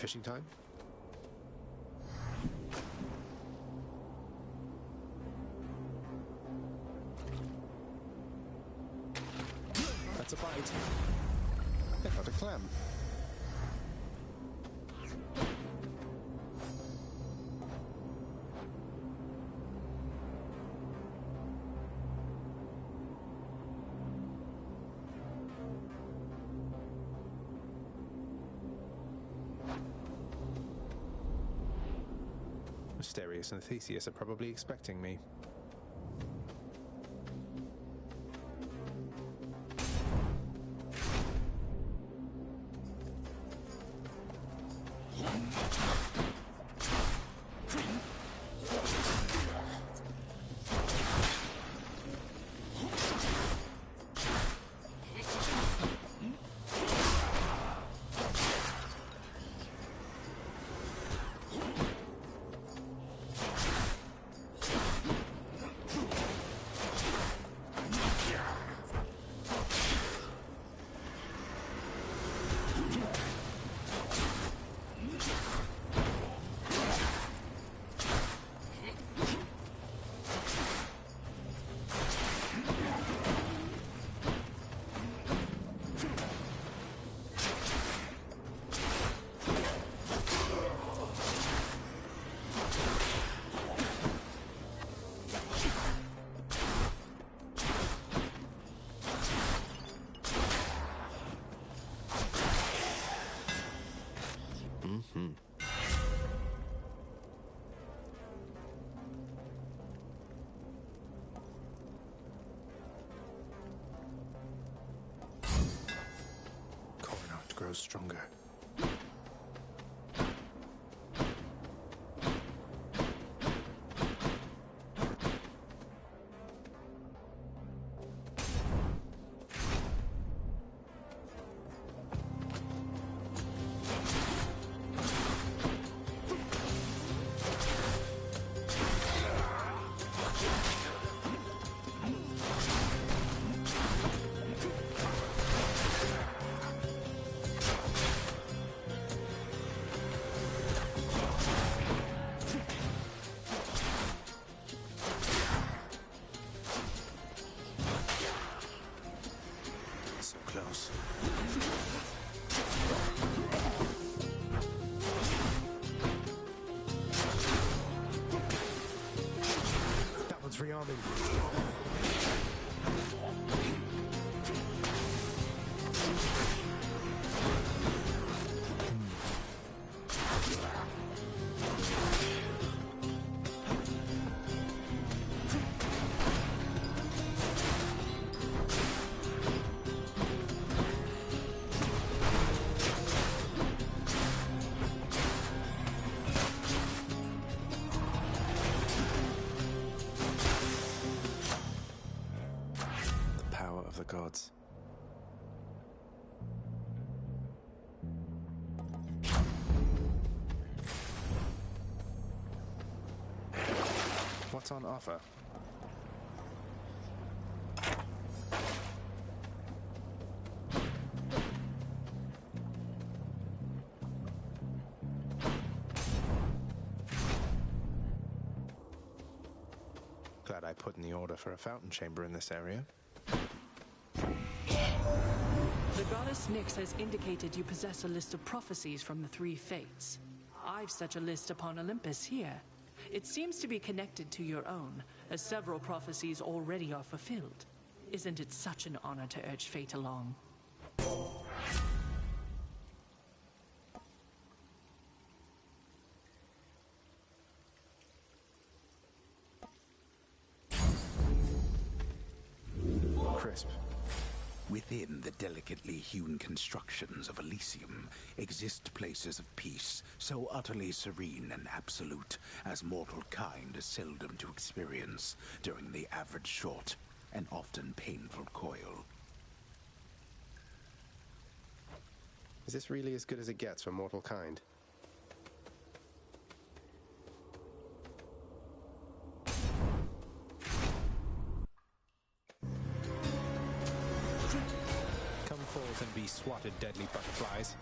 S1: Fishing time? That's a bite. I got a clam. Asterius and Theseus are probably expecting me. Grows stronger. Close. That one's rearming. Of the gods. What's on offer? Glad I put in the order for a fountain chamber in this area.
S17: The goddess Nyx has indicated you possess a list of prophecies from the three fates. I've such a list upon Olympus here. It seems to be connected to your own, as several prophecies already are fulfilled. Isn't it such an honor to urge fate along?
S1: Crisp.
S7: Within the delicately hewn constructions of Elysium exist places of peace so utterly serene and absolute as mortal kind is seldom to experience during the average short and often painful coil.
S1: Is this really as good as it gets for mortal kind?
S5: And be swatted, deadly butterflies.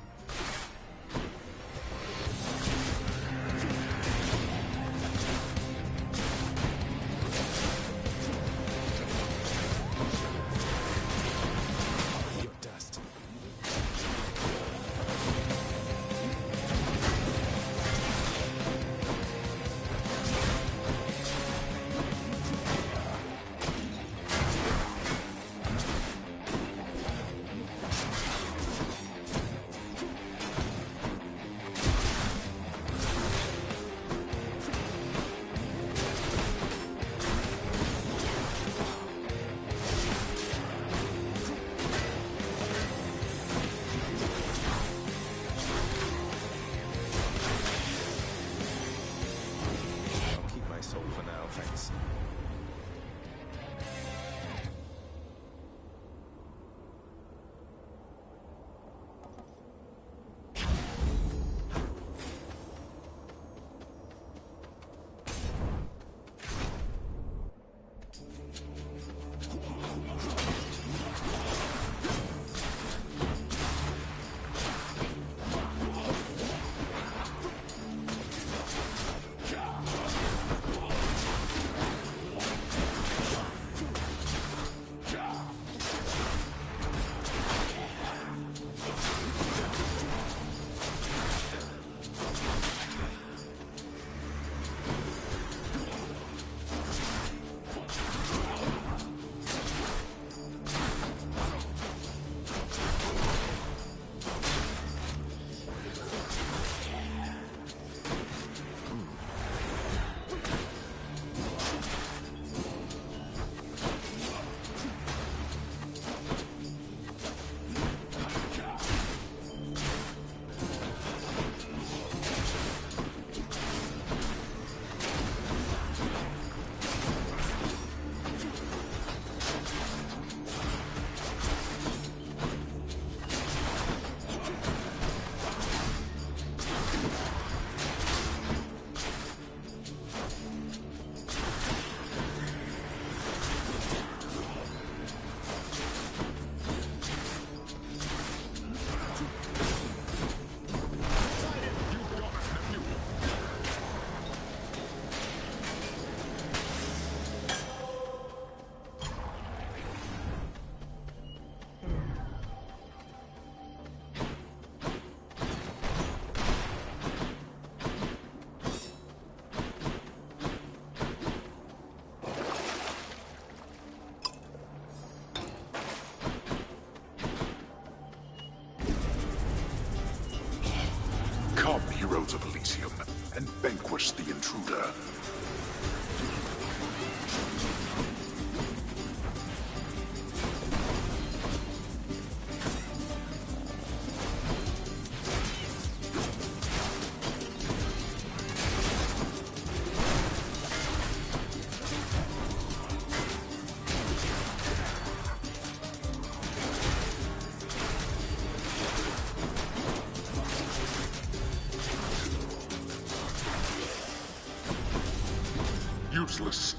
S2: useless.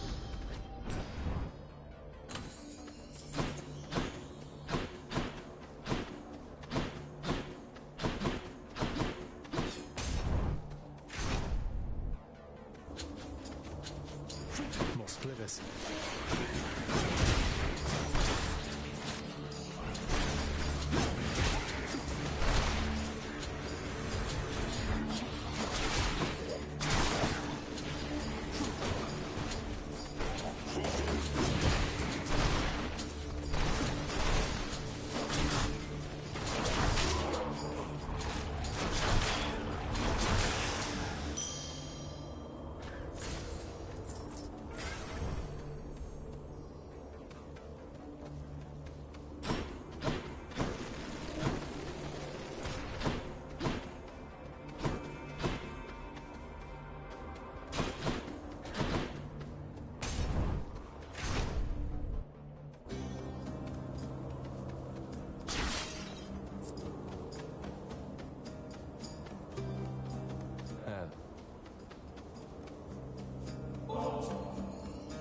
S1: More splitters.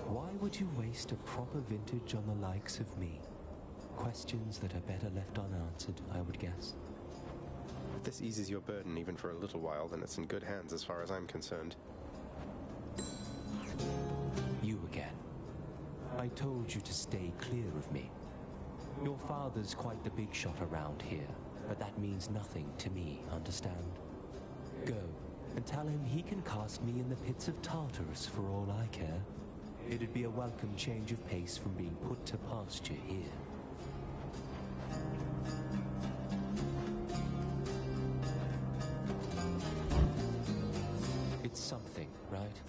S3: Why would you waste a proper vintage on the likes of me? Questions that are better left unanswered, I would guess.
S1: If this eases your burden even for a little while, then it's in good hands as far as I'm concerned.
S3: You again. I told you to stay clear of me. Your father's quite the big shot around here, but that means nothing to me, understand? Go, and tell him he can cast me in the pits of Tartarus for all I care. It'd be a welcome change of pace from being put to pasture here. It's something, right?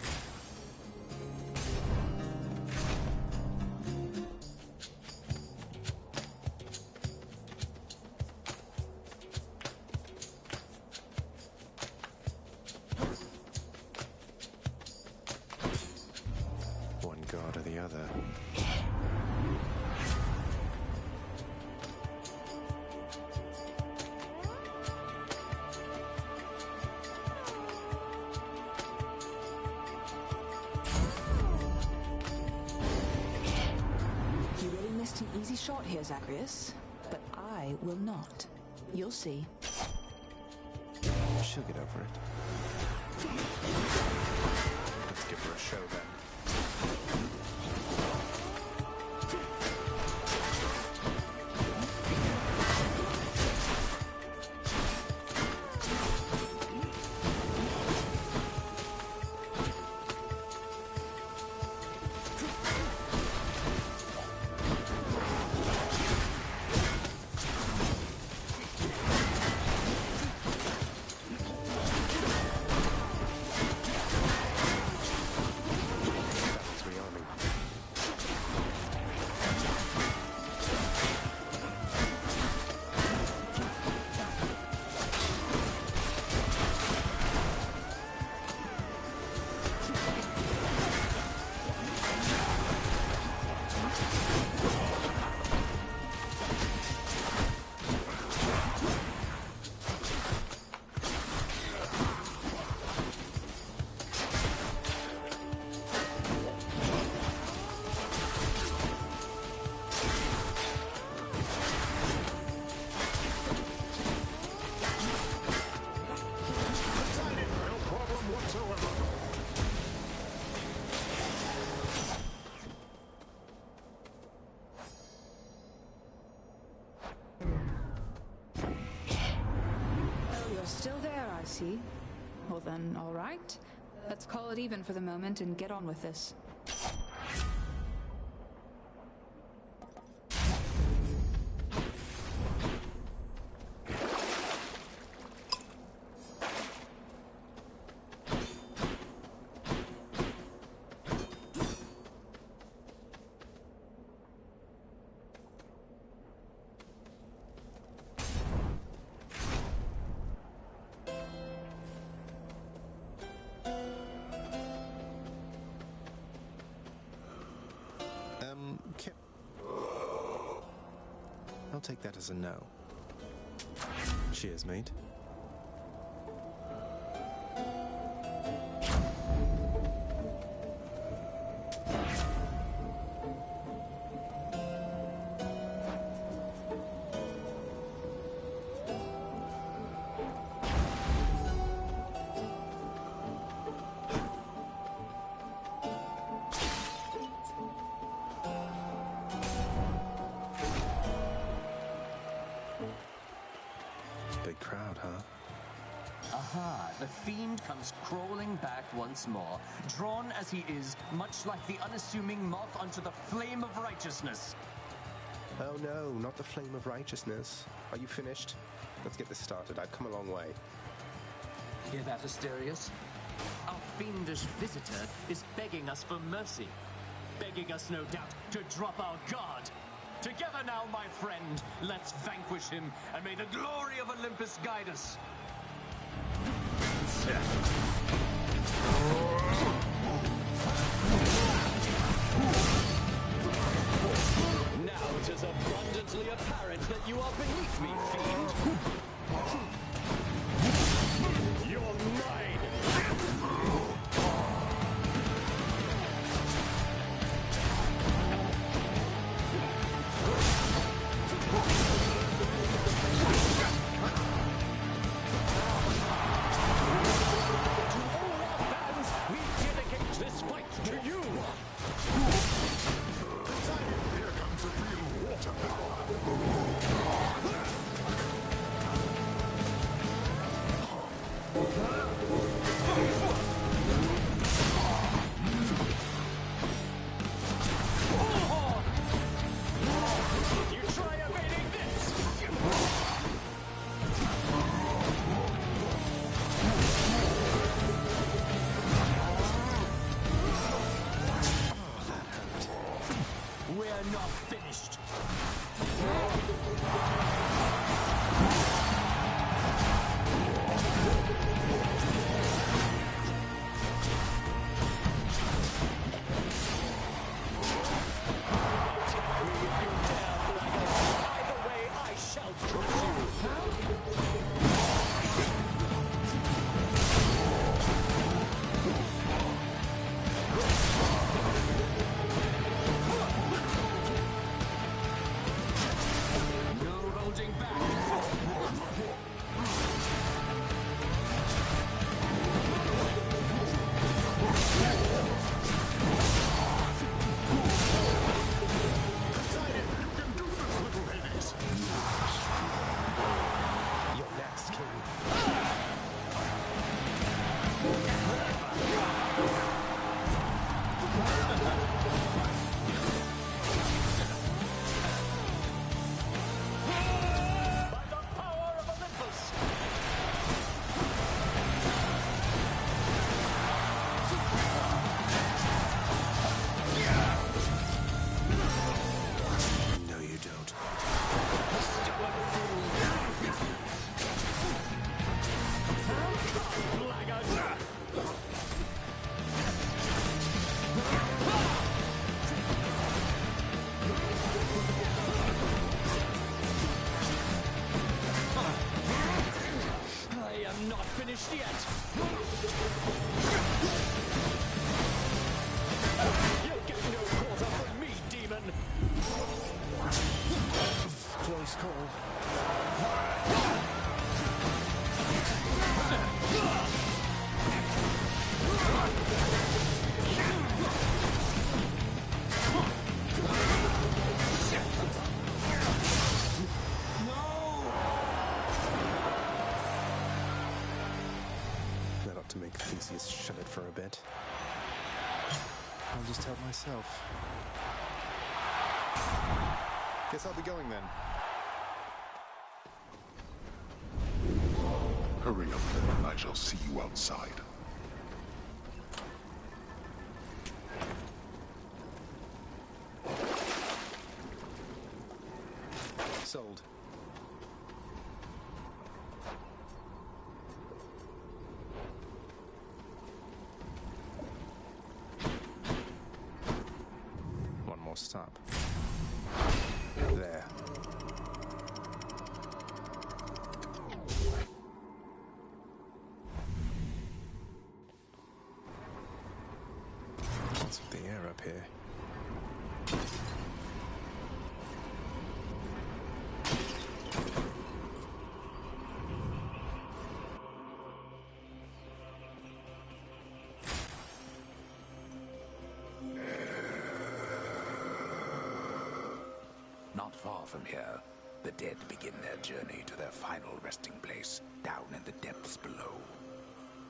S1: One god or the other.
S15: You really missed an easy shot here, Zagreus. But I will not. You'll see.
S1: She'll get over it. Let's give her a show then.
S15: Still there, I see. Well then, all right. Let's call it even for the moment and get on with this.
S1: I'll take that as a no. Cheers, mate. Big crowd, huh?
S4: Aha, the fiend comes crawling back once more, drawn as he is, much like the unassuming moth onto the flame of righteousness.
S1: Oh no, not the flame of righteousness. Are you finished? Let's get this started. I've come a long way.
S4: Hear that, Asterius? Our fiendish visitor is begging us for mercy. Begging us, no doubt, to drop our guard. Together now, my friend, let's vanquish him, and may the glory of Olympus guide us. Now it is abundantly apparent that you are beneath me, fiend. You're mine!
S1: To make Theseus shut it for a bit. I'll just help myself.
S5: Guess I'll be going then.
S2: Hurry up then, and I shall see you outside.
S5: Sold. Stop. There. What's with the air up here?
S7: Not far from here, The dead begin their journey to their final resting place down in the depths below.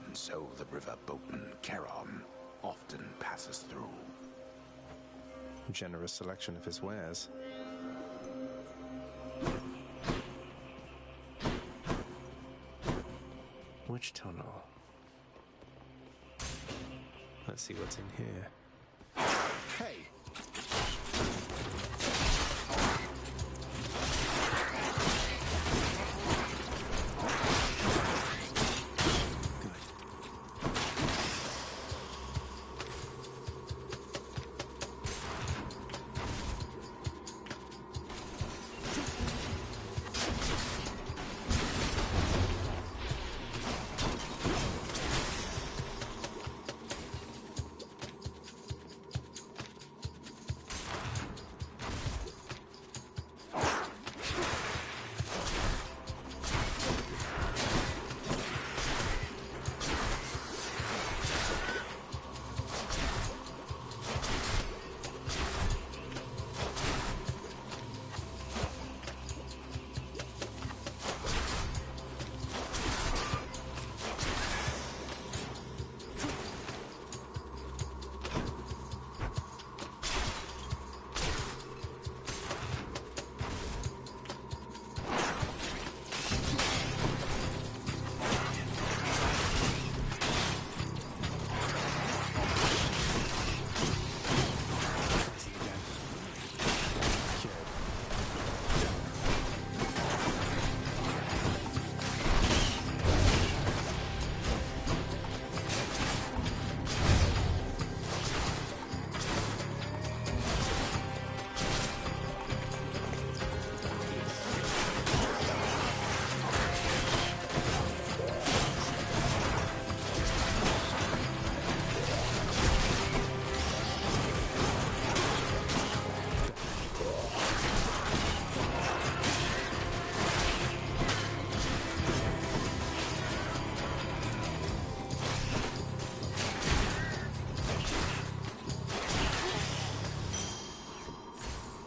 S7: And so the river boatman, Charon, often passes through.
S5: Generous selection of his wares. Which tunnel? Let's see what's in here. Hey!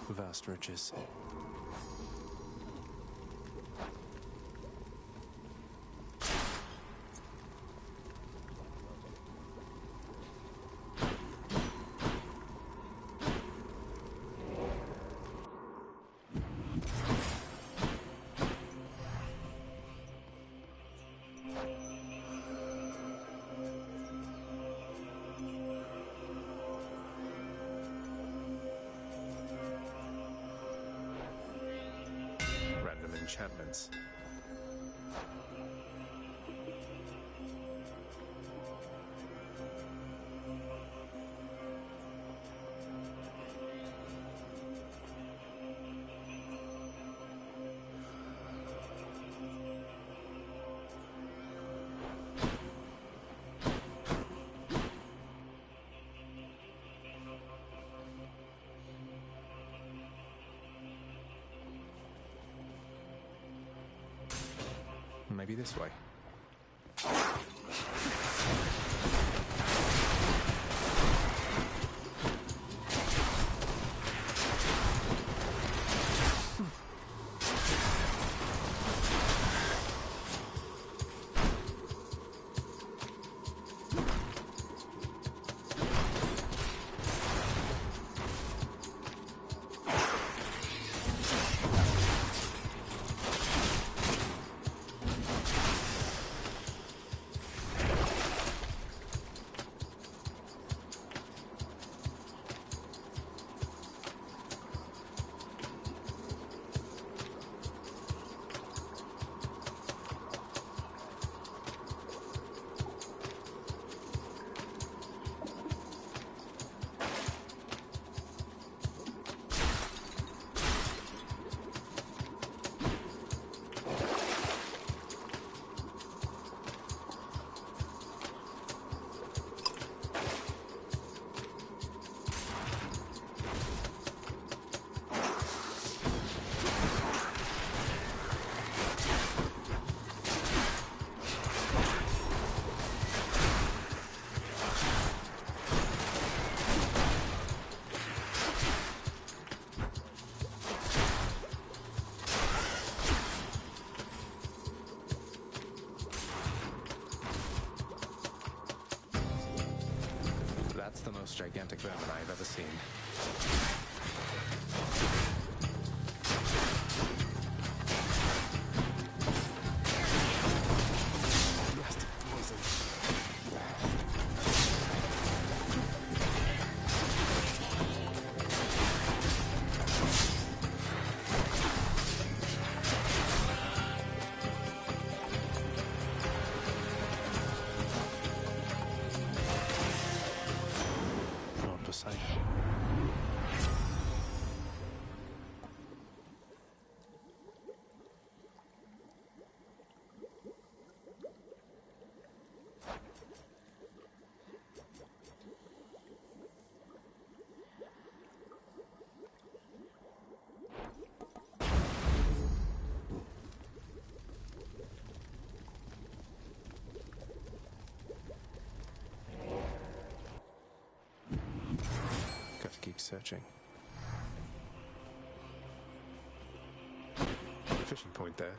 S5: Vast riches. Enchantments. Maybe this way. gigantic vermin I've ever seen. Nasty poison. Lord Poseidon. Got to keep searching. Fishing point there.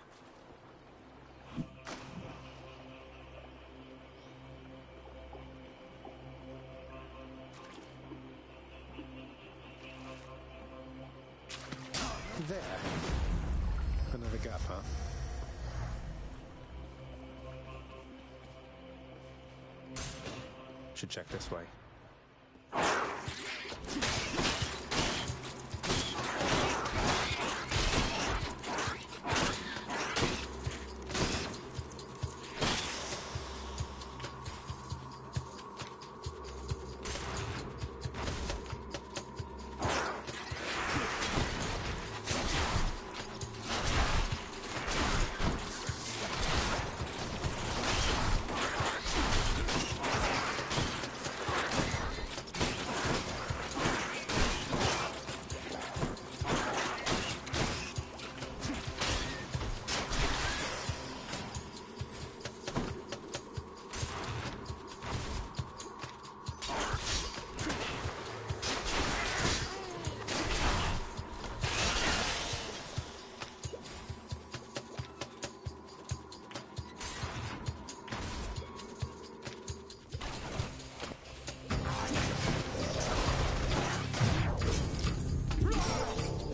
S5: There. Another gap, huh? Should check this way.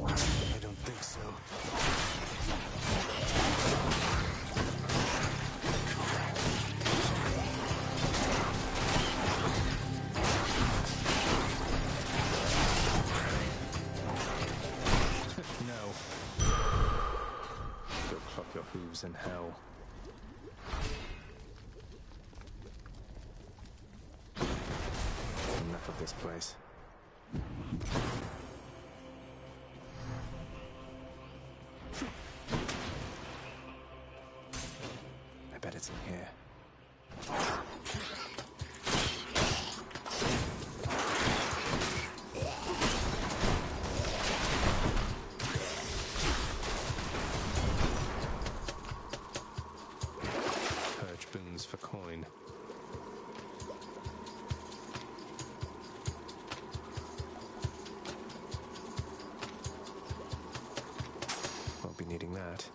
S5: I don't think so. No. Go clock your hooves in hell. Enough of this place. I bet it's in here. Purge boons for coin. Won't be needing that.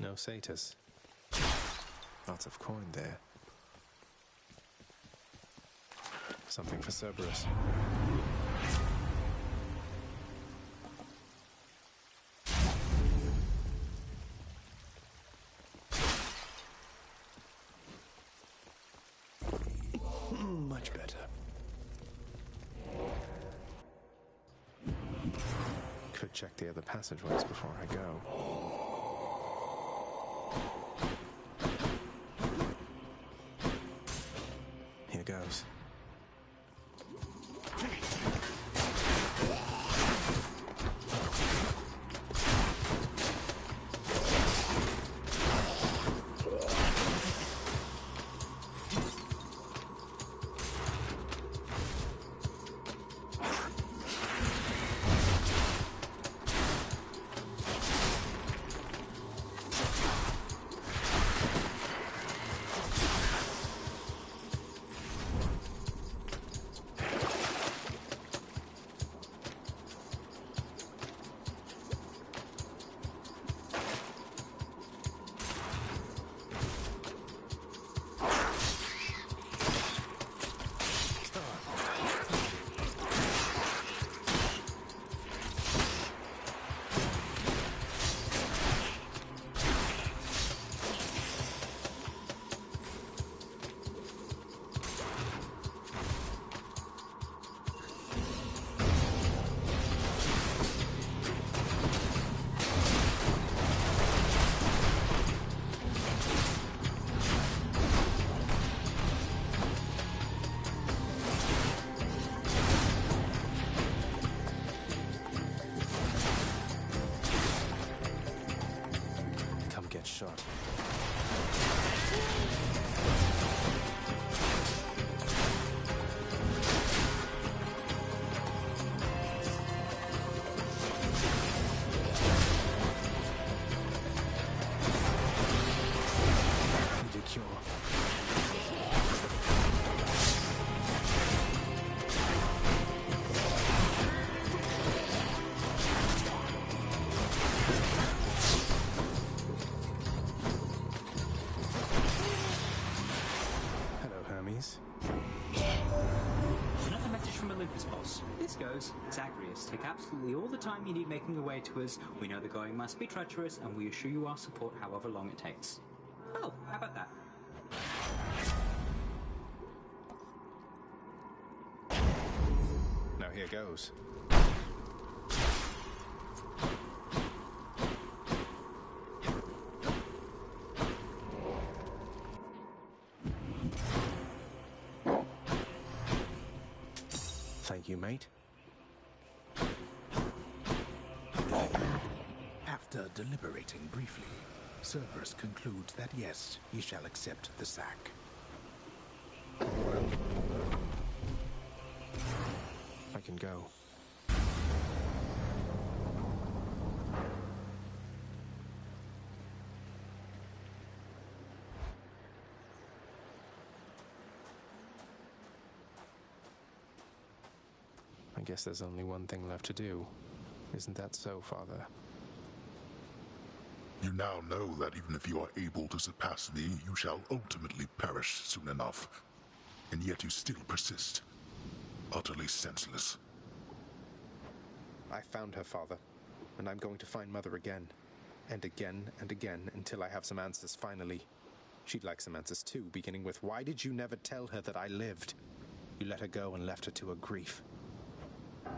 S5: No satyrs. Lots of coin there. Something for Cerberus. should check the other passageways before I go. Here goes. Shot.
S18: Another message from Olympus, boss. This goes, Zagreus, take absolutely all the time you need making your way to us. We know the going must be treacherous, and we assure you our support however long it takes. Oh, how about that?
S5: Now here goes. Thank you, mate.
S7: After deliberating briefly, Cerberus concludes that yes, he shall accept the sack.
S5: I can go. I guess there's only one thing left to do. Isn't that so, Father?
S2: You now know that even if you are able to surpass me, you shall ultimately perish soon enough. And yet you still persist. Utterly senseless.
S5: I found her, Father, and I'm going to find Mother again. And again and again until I have some answers finally. She'd like some answers too, beginning with, why did you never tell her that I lived? You let her go and left her to her grief.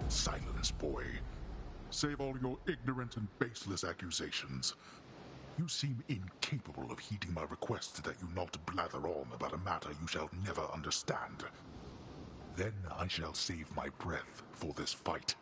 S2: Silence, boy. Save all your ignorant and baseless accusations. You seem incapable of heeding my request that you not blather on about a matter you shall never understand. Then I shall save my breath for this fight.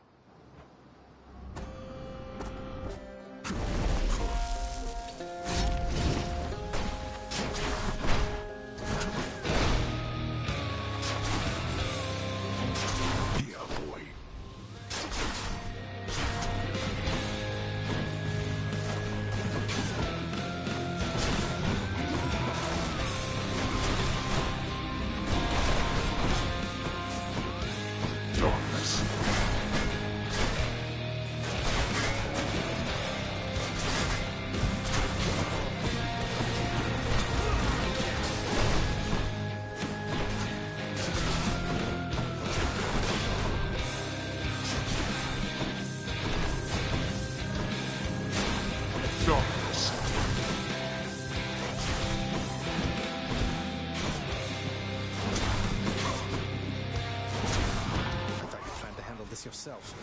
S5: Yourself.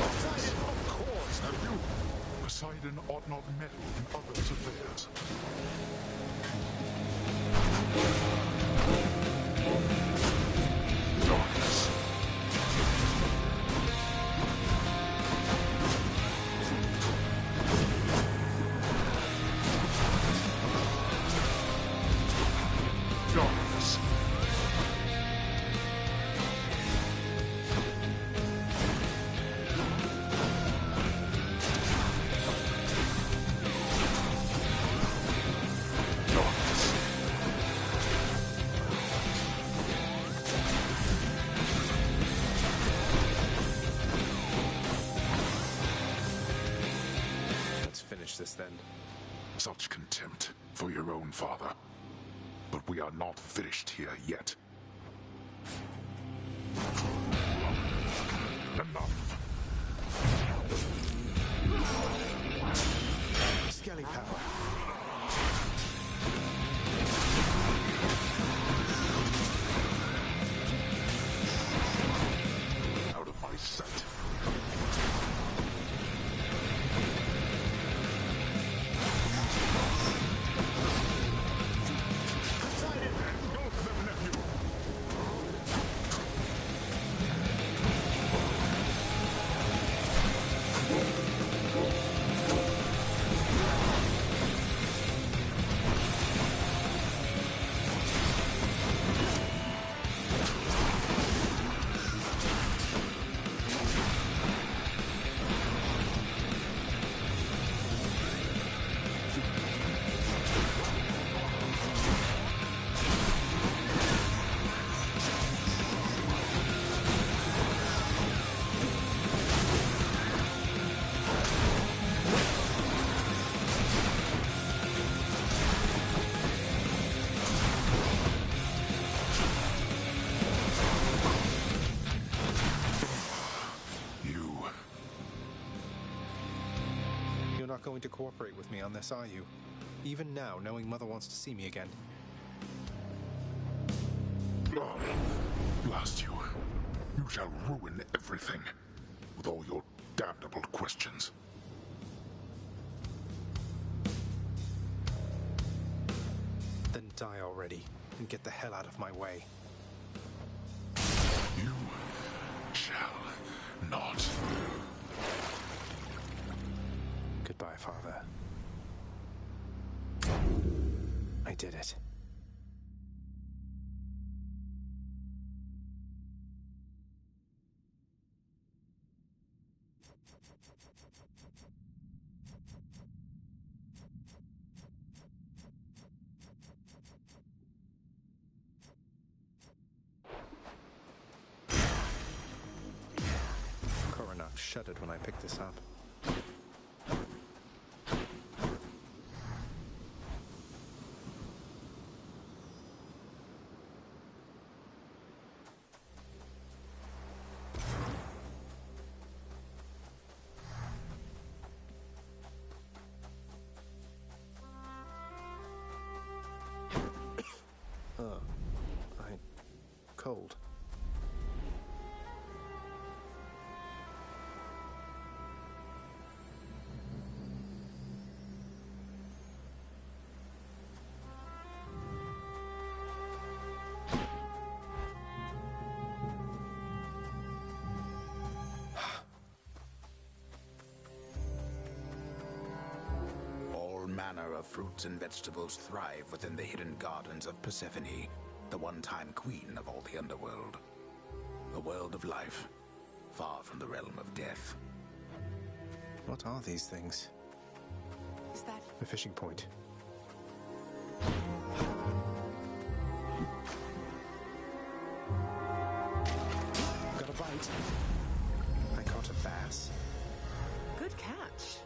S2: Of course, nephew. Poseidon ought not meddle in others' affairs. Darkness. Darkness.
S5: Let's finish this then.
S2: Such contempt for your own father. But we are not finished here yet. Enough.
S5: Skelly power.
S2: Out of my sight.
S5: Not going to cooperate with me on this, are you? Even now, knowing Mother wants to see me again.
S2: Blast you. You shall ruin everything. With all your damnable questions.
S5: Then die already, and get the hell out of my way.
S2: You shall not.
S5: Goodbye, Father. I did it. Koronach shuddered when I picked this up. Cold.
S7: All manner of fruits and vegetables thrive within the hidden gardens of Persephone, the one-time queen of all the underworld. A world of life, far from the realm of death.
S5: What are these things?
S16: Is that
S5: a fishing point? Got a bite. I caught a bass.
S8: Good catch.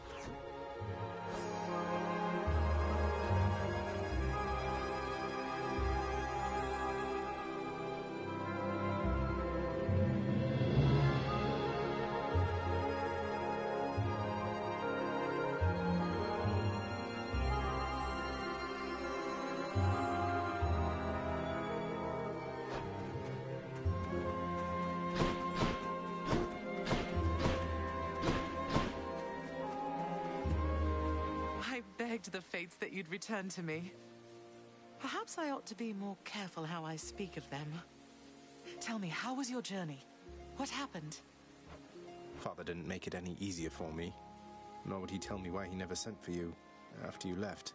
S8: begged the fates that you'd return to me. Perhaps I ought to be more careful how I speak of them. Tell me, how was your journey? What happened?
S5: Father didn't make it any easier for me, nor would he tell me why he never sent for you after you left.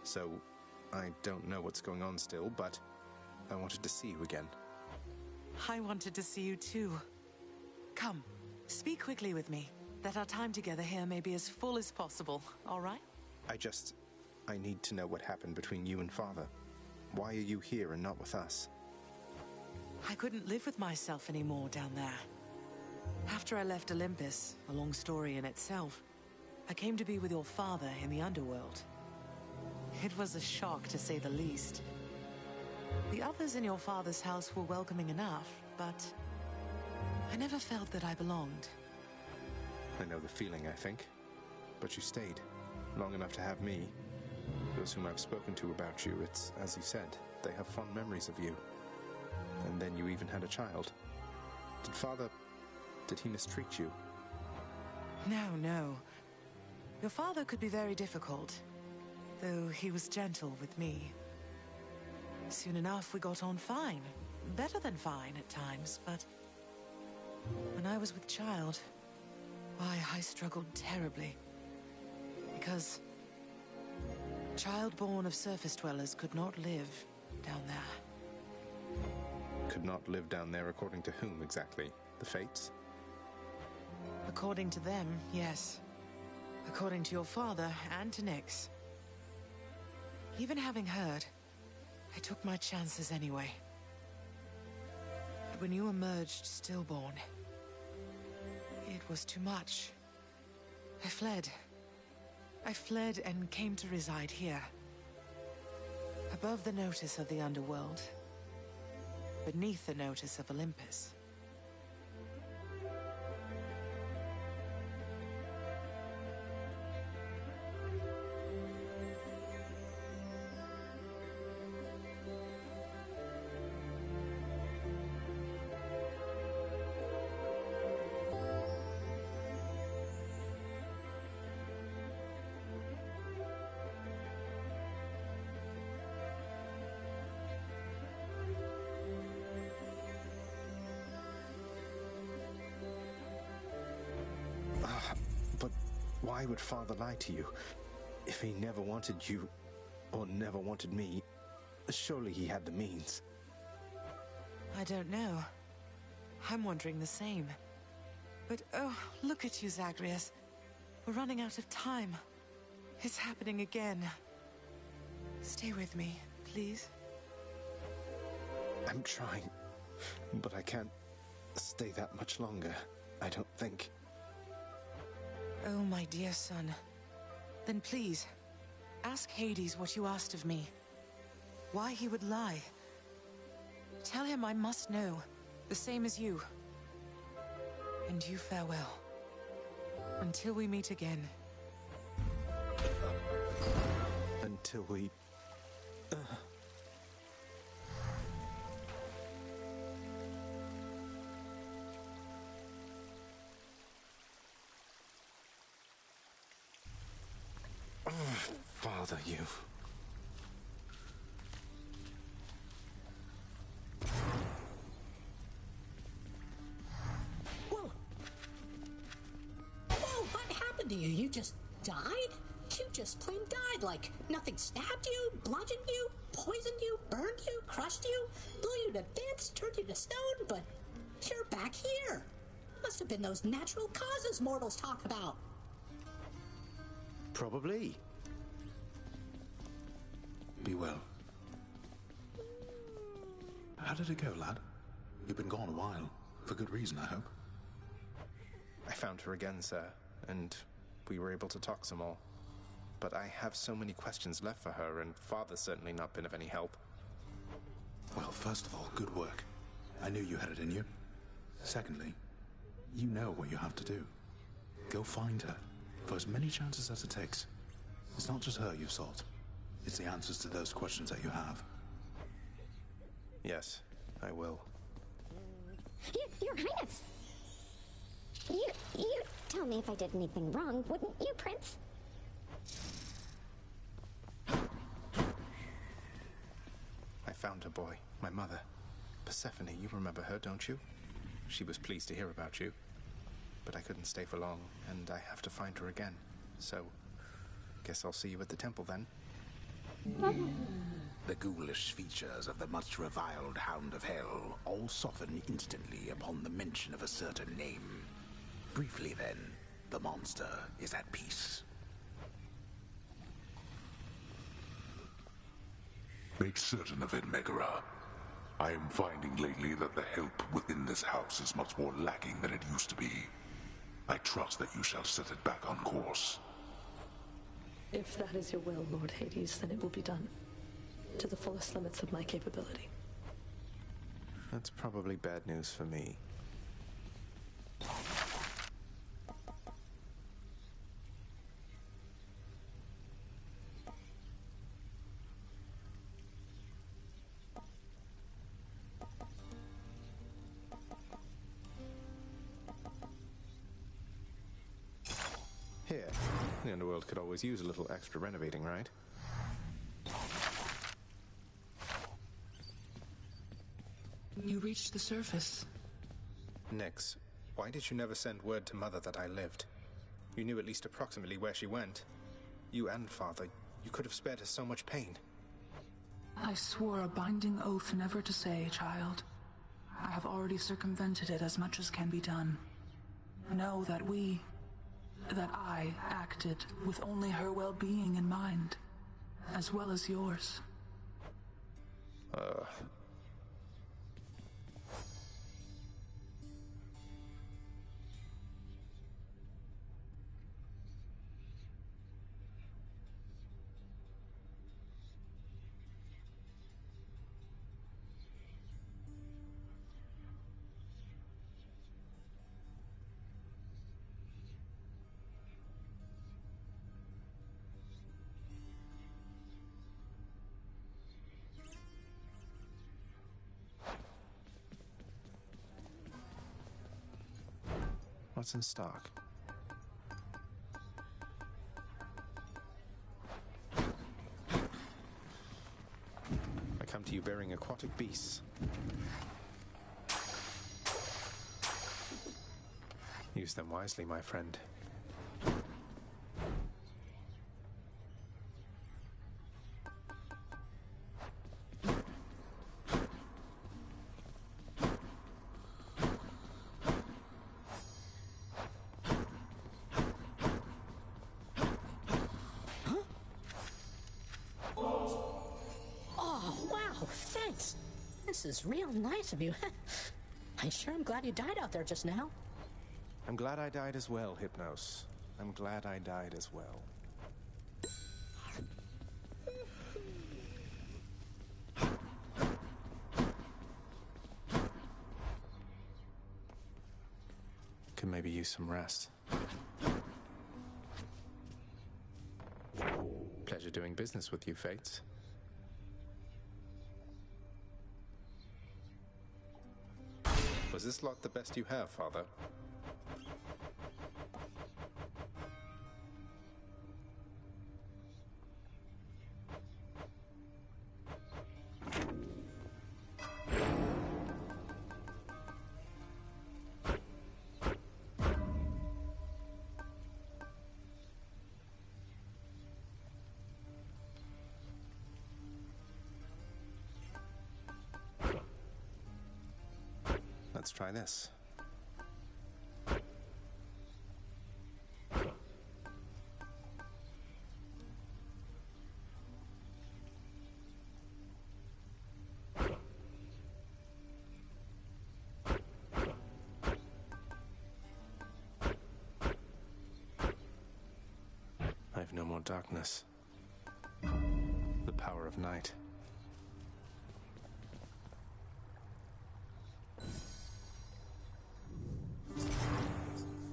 S5: So, I don't know what's going on still, but I wanted to see you again.
S8: I wanted to see you too. Come, speak quickly with me, that our time together here may be as full as possible, all right?
S5: I need to know what happened between you and Father. Why are you here and not with us?
S8: I couldn't live with myself anymore down there. After I left Olympus, a long story in itself, I came to be with your father in the underworld. It was a shock, to say the least. The others in your father's house were welcoming enough, but I never felt that I belonged.
S5: I know the feeling, I think. But you stayed, long enough to have me. Those whom I've spoken to about you, it's as you said, they have fond memories of you. And then you even had a child. Did he mistreat you?
S8: No. Your father could be very difficult, though he was gentle with me. Soon enough, we got on fine. Better than fine at times, but when I was with child, why, I struggled terribly. Because child born of surface dwellers could not live down there.
S5: Could not live down there according to whom exactly? The Fates?
S8: According to them, yes. According to your father and to Nyx. Even having heard, I took my chances anyway. But when you emerged stillborn, it was too much. I fled. I fled and came to reside here. Above the notice of the underworld. Beneath the notice of Olympus.
S5: But why would Father lie to you? If he never wanted you, or never wanted me, surely he had the means.
S8: I don't know. I'm wondering the same. But oh, look at you, Zagreus. We're running out of time. It's happening again. Stay with me, please.
S5: I'm trying, but I can't stay that much longer, I don't think.
S8: Oh, my dear son. Then please, ask Hades what you asked of me. Why he would lie. Tell him I must know, the same as you. And you farewell. Until we meet again.
S5: Until we... Father, you...
S19: Whoa! Whoa, what happened to you? You just died? You just plain died, like nothing stabbed you, bludgeoned you, poisoned you, burned you, crushed you, blew you to bits, turned you to stone, but you're back here. Must have been those natural causes mortals talk about.
S5: Probably.
S7: Be well. How did it go, lad? You've been gone a while. For good reason, I hope.
S5: I found her again, sir, and we were able to talk some more. But I have so many questions left for her, and Father's certainly not been of any help.
S7: Well, first of all, good work. I knew you had it in you. Secondly, you know what you have to do. Go find her, for as many chances as it takes. It's not just her you've sought. It's the answers to those questions that you have.
S5: Yes, I will.
S11: Your Highness! You'd tell me if I did anything wrong, wouldn't you, Prince?
S5: found her boy, my mother. Persephone, you remember her, don't you? She was pleased to hear about you. But I couldn't stay for long, and I have to find her again. So, guess I'll see you at the temple then.
S7: The ghoulish features of the much-reviled Hound of Hell all soften instantly upon the mention of a certain name. Briefly then, the monster is at peace.
S2: Make certain of it, Megara. I am finding lately that the help within this house is much more lacking than it used to be. I trust that you shall set it back on course.
S6: If that is your will, Lord Hades, then it will be done. To the fullest limits of my capability.
S5: That's probably bad news for me. Here, the underworld could always use a little extra renovating, right?
S10: You reached the surface.
S5: Nyx, why did you never send word to Mother that I lived? You knew at least approximately where she went. You and Father, you could have spared us so much pain.
S10: I swore a binding oath never to say, child. I have already circumvented it as much as can be done. Know that I acted with only her well-being in mind, as well as yours.
S5: What's in stock? I come to you bearing aquatic beasts. Use them wisely, my friend.
S19: This is real nice of you. I sure am glad you died out there just now.
S5: I'm glad I died as well, Hypnos. I'm glad I died as well. Could maybe use some rest. Pleasure doing business with you, Fates. Was this lot the best you have, Father? Let's try this. I have no more darkness. The power of night.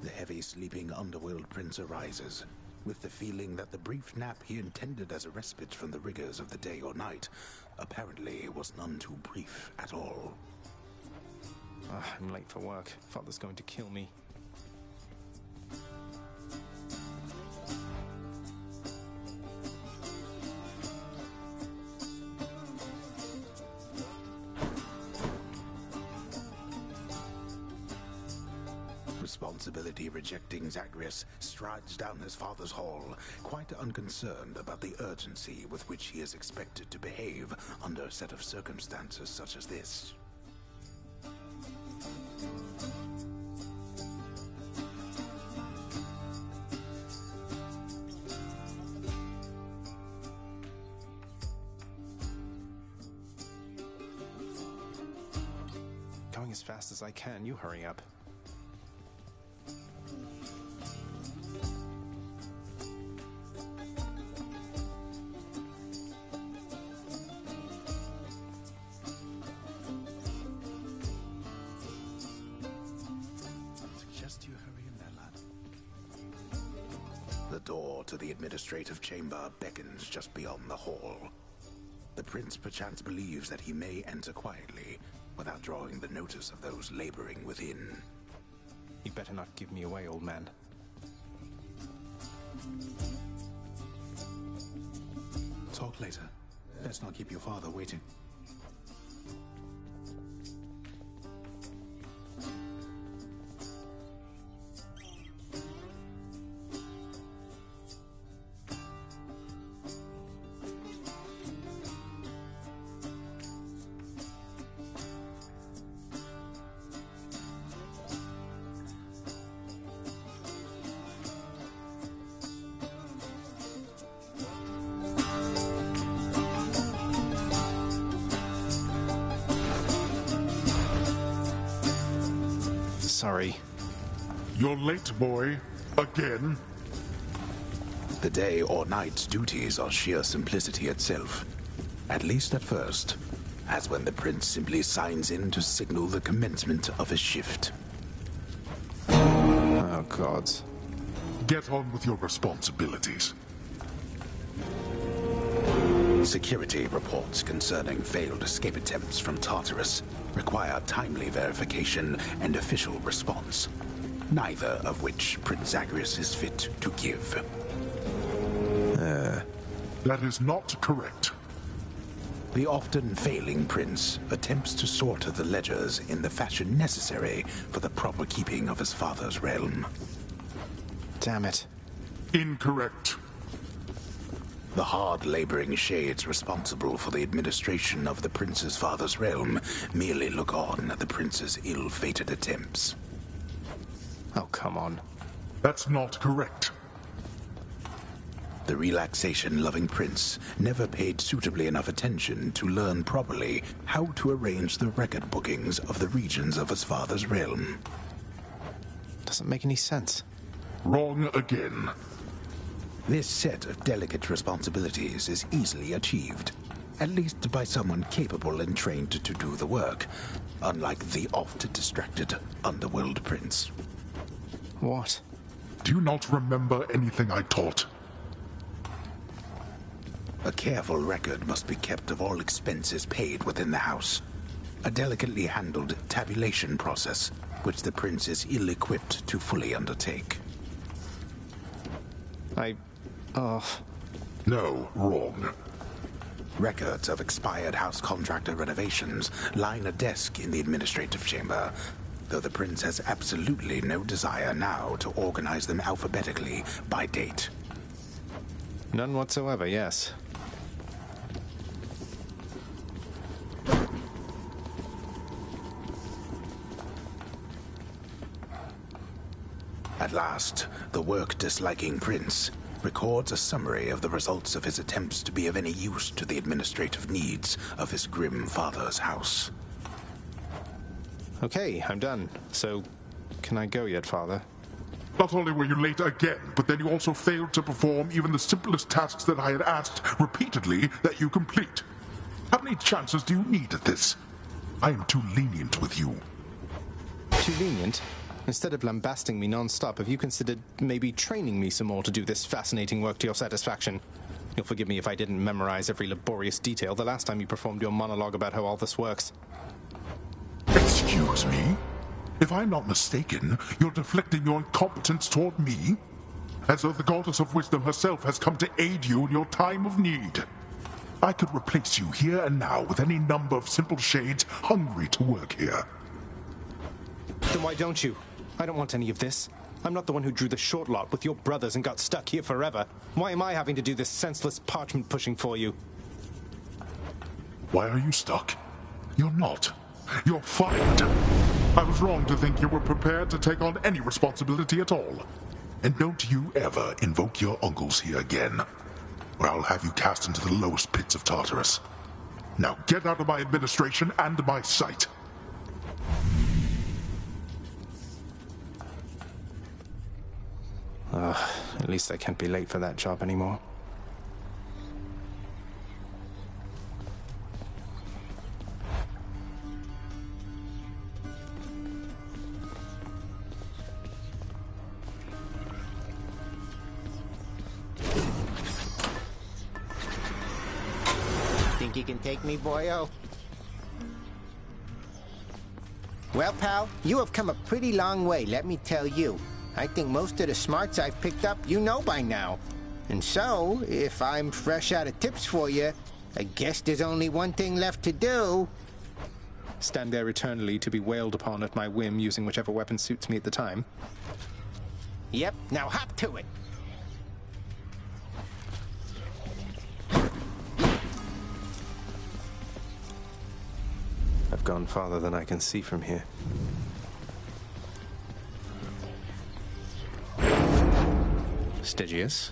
S7: The heavy-sleeping underworld prince arises, with the feeling that the brief nap he intended as a respite from the rigors of the day or night apparently was none too brief at all.
S5: I'm late for work. Father's going to kill me.
S7: responsibility-rejecting Zagreus strides down his father's hall, quite unconcerned about the urgency with which he is expected to behave under a set of circumstances such as this.
S5: Going as fast as I can, you hurry up.
S7: Suggest you hurry in there, lad. The door to the administrative chamber beckons just beyond the hall. The prince perchance believes that he may enter quietly, without drawing the notice of those laboring within.
S5: You better not give me away, old man.
S7: Talk later. Let's not keep your father waiting.
S5: Sorry.
S2: You're late, boy. Again?
S7: The day or night's duties are sheer simplicity itself. At least at first. As when the prince simply signs in to signal the commencement of his shift.
S5: Oh, gods.
S2: Get on with your responsibilities.
S7: Security reports concerning failed escape attempts from Tartarus require timely verification and official response, neither of which Prince Zagreus is fit to give.
S2: That is not correct.
S7: The often failing prince attempts to sort the ledgers in the fashion necessary for the proper keeping of his father's realm.
S5: Damn it.
S2: Incorrect.
S7: The hard-laboring shades responsible for the administration of the prince's father's realm merely look on at the prince's ill-fated attempts.
S5: Oh, come on.
S2: That's not correct.
S7: The relaxation-loving prince never paid suitably enough attention to learn properly how to arrange the record bookings of the regions of his father's realm.
S5: Doesn't make any sense.
S2: Wrong again.
S7: This set of delicate responsibilities is easily achieved, at least by someone capable and trained to do the work, unlike the oft-distracted underworld prince.
S5: What?
S2: Do you not remember anything I taught?
S7: A careful record must be kept of all expenses paid within the house. A delicately handled tabulation process, which the prince is ill-equipped to fully undertake.
S2: No, wrong.
S7: Records of expired house contractor renovations line a desk in the administrative chamber, though the prince has absolutely no desire now to organize them alphabetically by date.
S5: None whatsoever, yes.
S7: At last, the work-disliking prince records a summary of the results of his attempts to be of any use to the administrative needs of his grim father's house.
S5: Okay, I'm done. So, can I go yet, Father?
S2: Not only were you late again, but then you also failed to perform even the simplest tasks that I had asked repeatedly that you complete. How many chances do you need at this? I am too lenient with you.
S5: Too lenient? Instead of lambasting me non-stop, have you considered maybe training me some more to do this fascinating work to your satisfaction? You'll forgive me if I didn't memorize every laborious detail the last time you performed your monologue about how all this works.
S2: Excuse me? If I'm not mistaken, you're deflecting your incompetence toward me? As though the goddess of wisdom herself has come to aid you in your time of need. I could replace you here and now with any number of simple shades hungry to work here.
S5: Then why don't you? I don't want any of this. I'm not the one who drew the short lot with your brothers and got stuck here forever. Why am I having to do this senseless parchment pushing for you?
S2: Why are you stuck? You're not. You're fired. I was wrong to think you were prepared to take on any responsibility at all. And don't you ever invoke your uncles here again, or I'll have you cast into the lowest pits of Tartarus. Now get out of my administration and my sight.
S5: At least I can't be late for that job anymore.
S12: Think you can take me, boyo? Well, pal, you have come a pretty long way, let me tell you. I think most of the smarts I've picked up you know by now. And so, if I'm fresh out of tips for you, I guess there's only one thing left to do.
S5: Stand there eternally to be wailed upon at my whim using whichever weapon suits me at the time.
S12: Yep, now hop to it.
S5: I've gone farther than I can see from here. Stygius.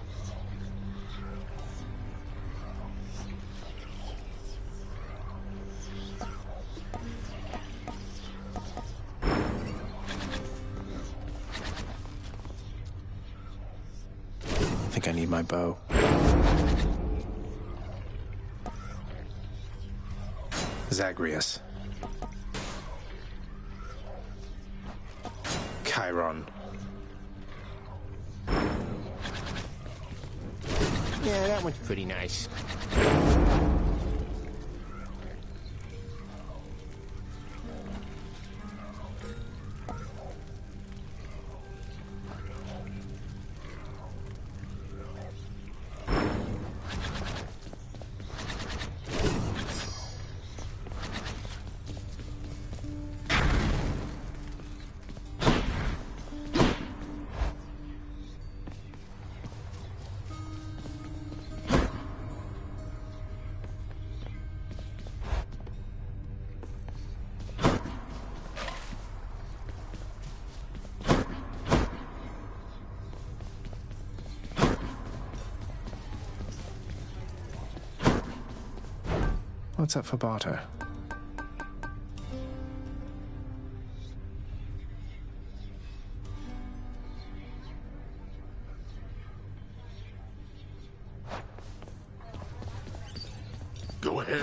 S5: I think I need my bow. Zagreus. Chiron.
S12: Yeah, that one's pretty nice.
S5: What's up for barter?
S2: Go ahead.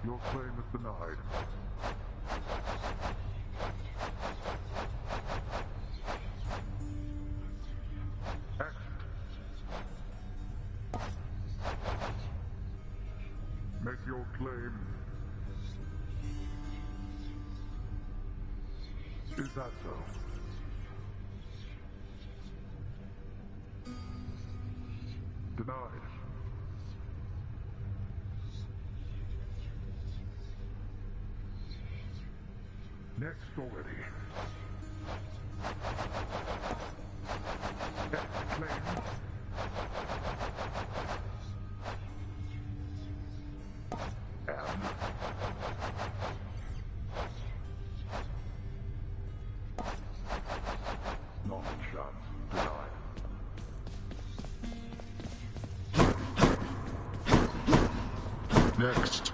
S2: Your claim is denied. Next. Make your claim. Is that so? Denied. Next already. Next claim. And non-chance denied. Next.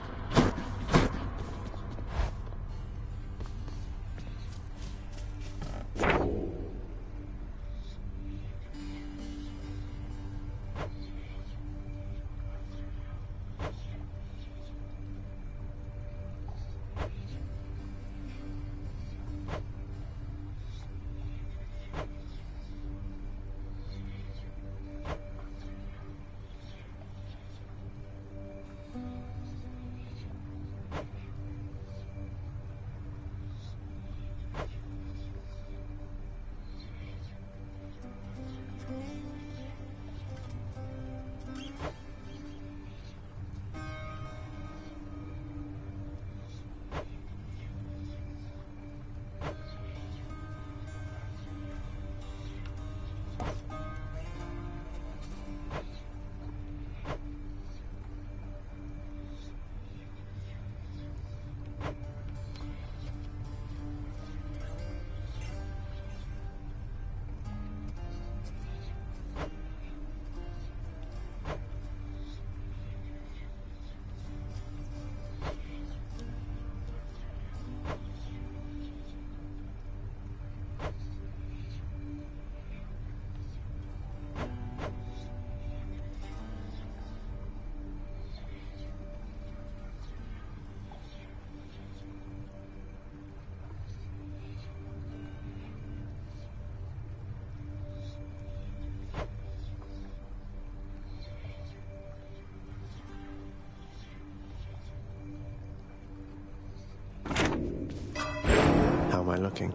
S1: I looking?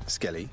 S5: Skelly,